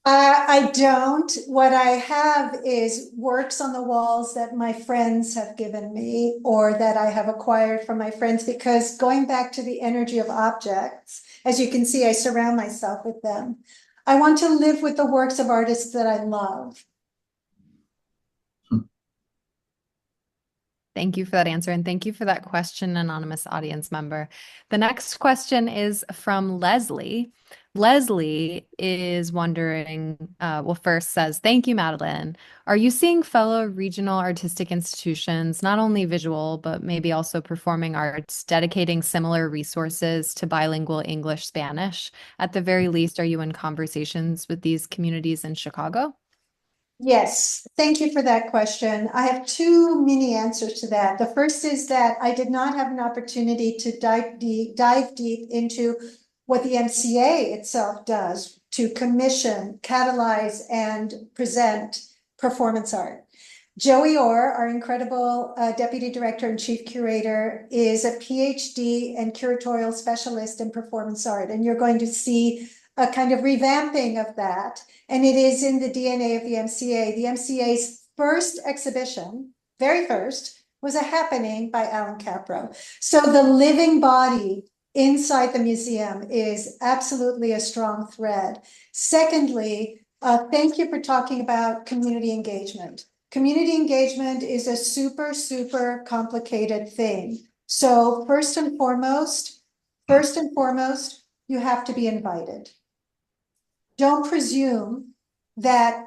I don't. What I have is works on the walls that my friends have given me, or that I have acquired from my friends, because going back to the energy of objects, as you can see, I surround myself with them. I want to live with the works of artists that I love. Thank you for that answer, and thank you for that question, anonymous audience member. The next question is from Leslie. Leslie is wondering, first says, thank you, Madeleine. Are you seeing fellow regional artistic institutions, not only visual, but maybe also performing arts, dedicating similar resources to bilingual English-Spanish? At the very least, are you in conversations with these communities in Chicago? Yes, thank you for that question. I have two mini answers to that. The first is that I did not have an opportunity to dive deep into what the MCA itself does to commission, catalyze, and present performance art. Joey Orr, our incredible Deputy Director and Chief Curator, is a PhD and curatorial specialist in performance art, and you're going to see a kind of revamping of that. And it is in the DNA of the MCA. The MCA's first exhibition, very first, was a happening by Alan Capro. So the living body inside the museum is absolutely a strong thread. Secondly, thank you for talking about community engagement. Community engagement is a super, super complicated thing. So first and foremost, you have to be invited. Don't presume that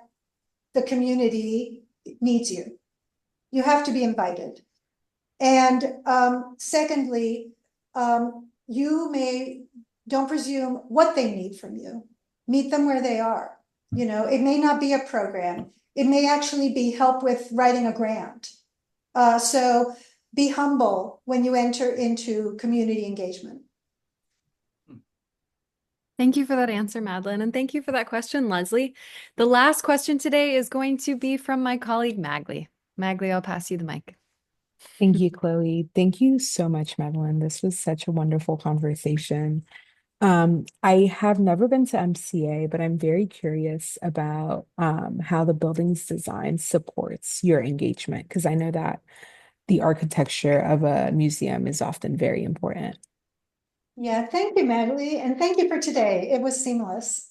the community needs you. You have to be invited. And secondly, don't presume what they need from you. Meet them where they are. You know, it may not be a program. It may actually be help with writing a grant. So be humble when you enter into community engagement. Thank you for that answer, Madeleine, and thank you for that question, Leslie. The last question today is going to be from my colleague, Magli. Magli, I'll pass you the mic. Thank you, Chloe. Thank you so much, Madeleine. This was such a wonderful conversation. I have never been to MCA, but I'm very curious about how the building's design supports your engagement, because I know that the architecture of a museum is often very important. Yeah, thank you, Madeleine, and thank you for today. It was seamless.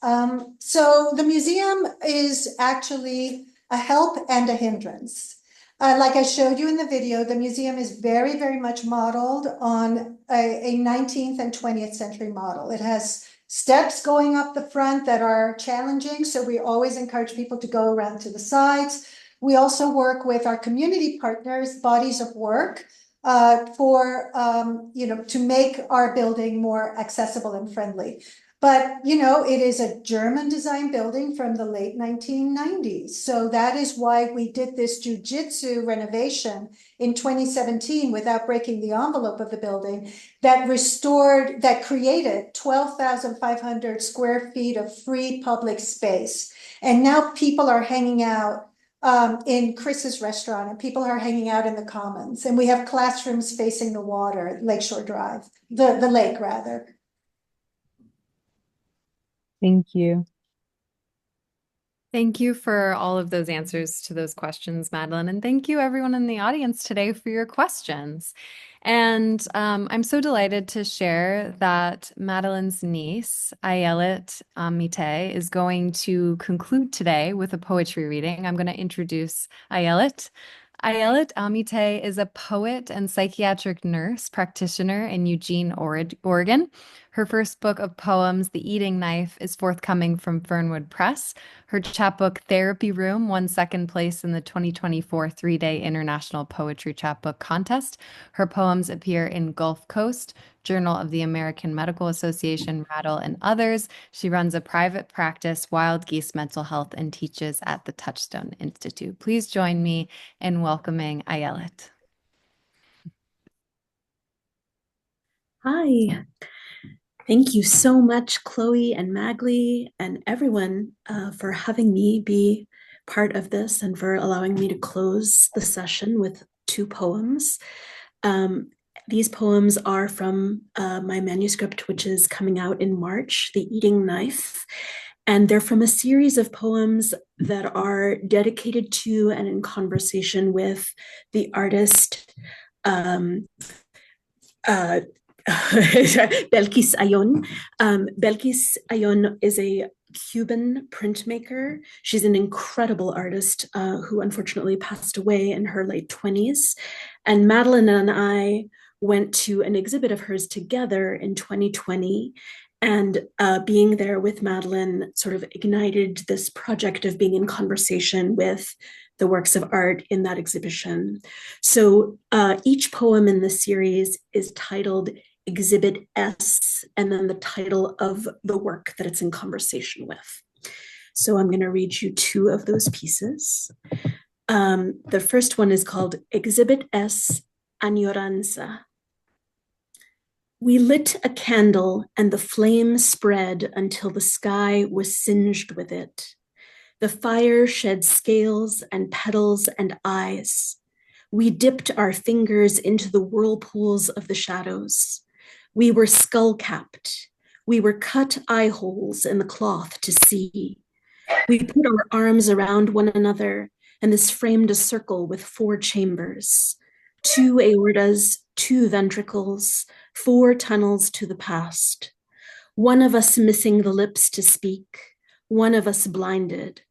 So the museum is actually a help and a hindrance. Like I showed you in the video, the museum is very, very much modeled on a 19th and 20th century model. It has steps going up the front that are challenging, so we always encourage people to go around to the sides. We also work with our community partners, bodies of work, to make our building more accessible and friendly. But, it is a German design building from the late 1990s. So that is why we did this jujitsu renovation in 2017 without breaking the envelope of the building that created 12,500 square feet of free public space. And now people are hanging out in Chris's restaurant, and people are hanging out in the commons, and we have classrooms facing the water, Lakeshore Drive, the lake rather. Thank you. Thank you for all of those answers to those questions, Madeleine, and thank you everyone in the audience today for your questions. And I'm so delighted to share that Madeleine's niece, Ayelet Amittay, is going to conclude today with a poetry reading. I'm going to introduce Ayelet. Ayelet Amittay is a poet and psychiatric nurse practitioner in Eugene, Oregon. Her first book of poems, The Eating Knife, is forthcoming from Fernwood Press. Her chapbook, Therapy Room, won second place in the 2024 three-day International Poetry Chapbook Contest. Her poems appear in Gulf Coast, Journal of the American Medical Association, Rattle, and others. She runs a private practice, Wild Geese Mental Health, and teaches at the Touchstone Institute. Please join me in welcoming Ayelet. Hi. Thank you so much, Chloe and Magli and everyone for having me be part of this and for allowing me to close the session with two poems. These poems are from my manuscript, which is coming out in March, The Eating Knife. And they're from a series of poems that are dedicated to and in conversation with the artist Belkis Ayon. Belkis Ayon is a Cuban printmaker. She's an incredible artist who unfortunately passed away in her late 20s. And Madeleine and I went to an exhibit of hers together in 2020. And being there with Madeleine sort of ignited this project of being in conversation with the works of art in that exhibition. So each poem in the series is titled Exhibit S, and then the title of the work that it's in conversation with. So I'm going to read you two of those pieces. The first one is called Exhibit S, Añoranza. We lit a candle and the flame spread until the sky was singed with it. The fire shed scales and petals and eyes. We dipped our fingers into the whirlpools of the shadows. We were skull-capped. We were cut eye holes in the cloth to see. We put our arms around one another, and this framed a circle with 4 chambers, 2 aortas, 2 ventricles, 4 tunnels to the past. One of us missing the lips to speak, one of us blinded.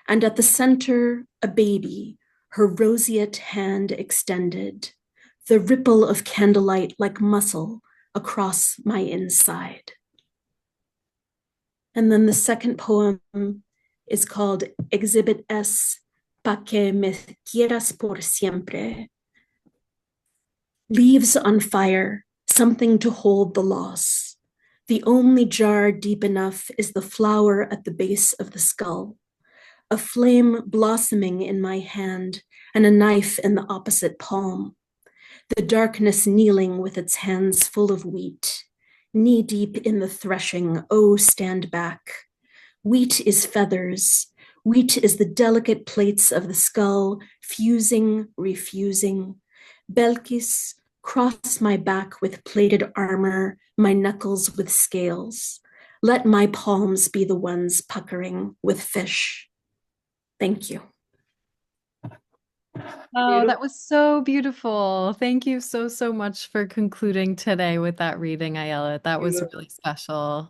And at the center, a baby, her roseate hand extended, the ripple of candlelight like muscle across my inside. And then the second poem is called Exhibit S, Pa que me quieras por siempre. Leaves on fire, something to hold the loss. The only jar deep enough is the flower at the base of the skull. A flame blossoming in my hand and a knife in the opposite palm. The darkness kneeling with its hands full of wheat. Knee deep in the threshing, oh, stand back. Wheat is feathers. Wheat is the delicate plates of the skull, fusing, refusing. Belkis, cross my back with plated armor, my knuckles with scales. Let my palms be the ones puckering with fish. Thank you. Oh, that was so beautiful. Thank you so much for concluding today with that reading, Ayelet. That was really special.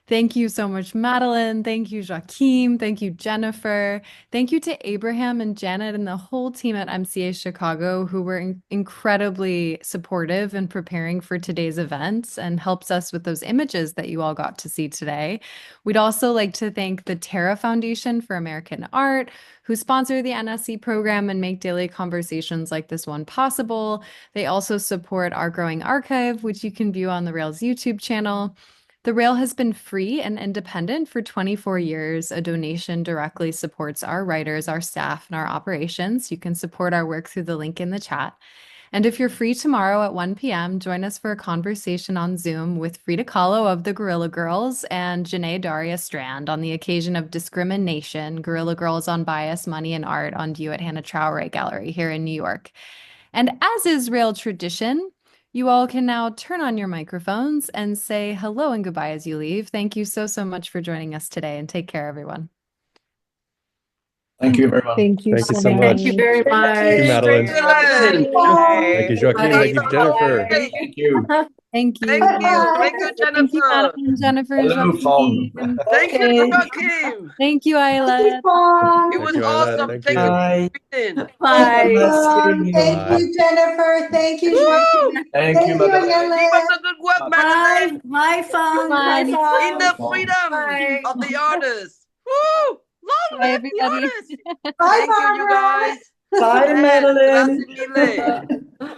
Thank you so much, Madeleine. Thank you, Joachim. Thank you, Jennifer. Thank you to Abraham and Janet and the whole team at MCA Chicago who were incredibly supportive in preparing for today's events and helps us with those images that you all got to see today. We'd also like to thank the Terra Foundation for American Art, who sponsor the NSE program and make daily conversations like this one possible. They also support our growing archive, which you can view on the Rails YouTube channel. The Rail has been free and independent for 24 years. A donation directly supports our writers, our staff, and our operations. You can support our work through the link in the chat. And if you're free tomorrow at 1 p.m., join us for a conversation on Zoom with Frida Kahlo of the Guerrilla Girls and Janae Daria Strand on the occasion of Discrimination, Guerrilla Girls on Bias, Money, and Art on view at Hannah Traore Gallery here in New York. And as is Rail tradition, you all can now turn on your microphones and say hello and goodbye as you leave. Thank you so much for joining us today, and take care, everyone. Thank you very much. Thank you Thank you so so much. much. Thank you very much. Thank you, Madeleine. Excellent. Thank you, Joachim. Thank you, Jennifer. Thank you. Thank you. Thank you. Thank you, Thank you, Jennifer. Madeleine, Jennifer, Hello, Fong. Joachim. Thank you, Okay. Joachim. Thank you, Ayelet. It Thank was you, Ayelet. awesome. Thank Thank you. you Bye. for being. Thank Bye. you, Jennifer. Thank you, Woo! Joachim. Thank Thank you, you, Madeleine. Keep up Ayelet. the good work, Bye. Madeleine. Bye, Fong. Bye, Bye. Fong. In the Fong. freedom Bye. of the artists. Woo! Long Bye, live the everybody. artists. Bye, Thank you, you Barbara. guys. Bye, Yes, Madeline. grazie mille.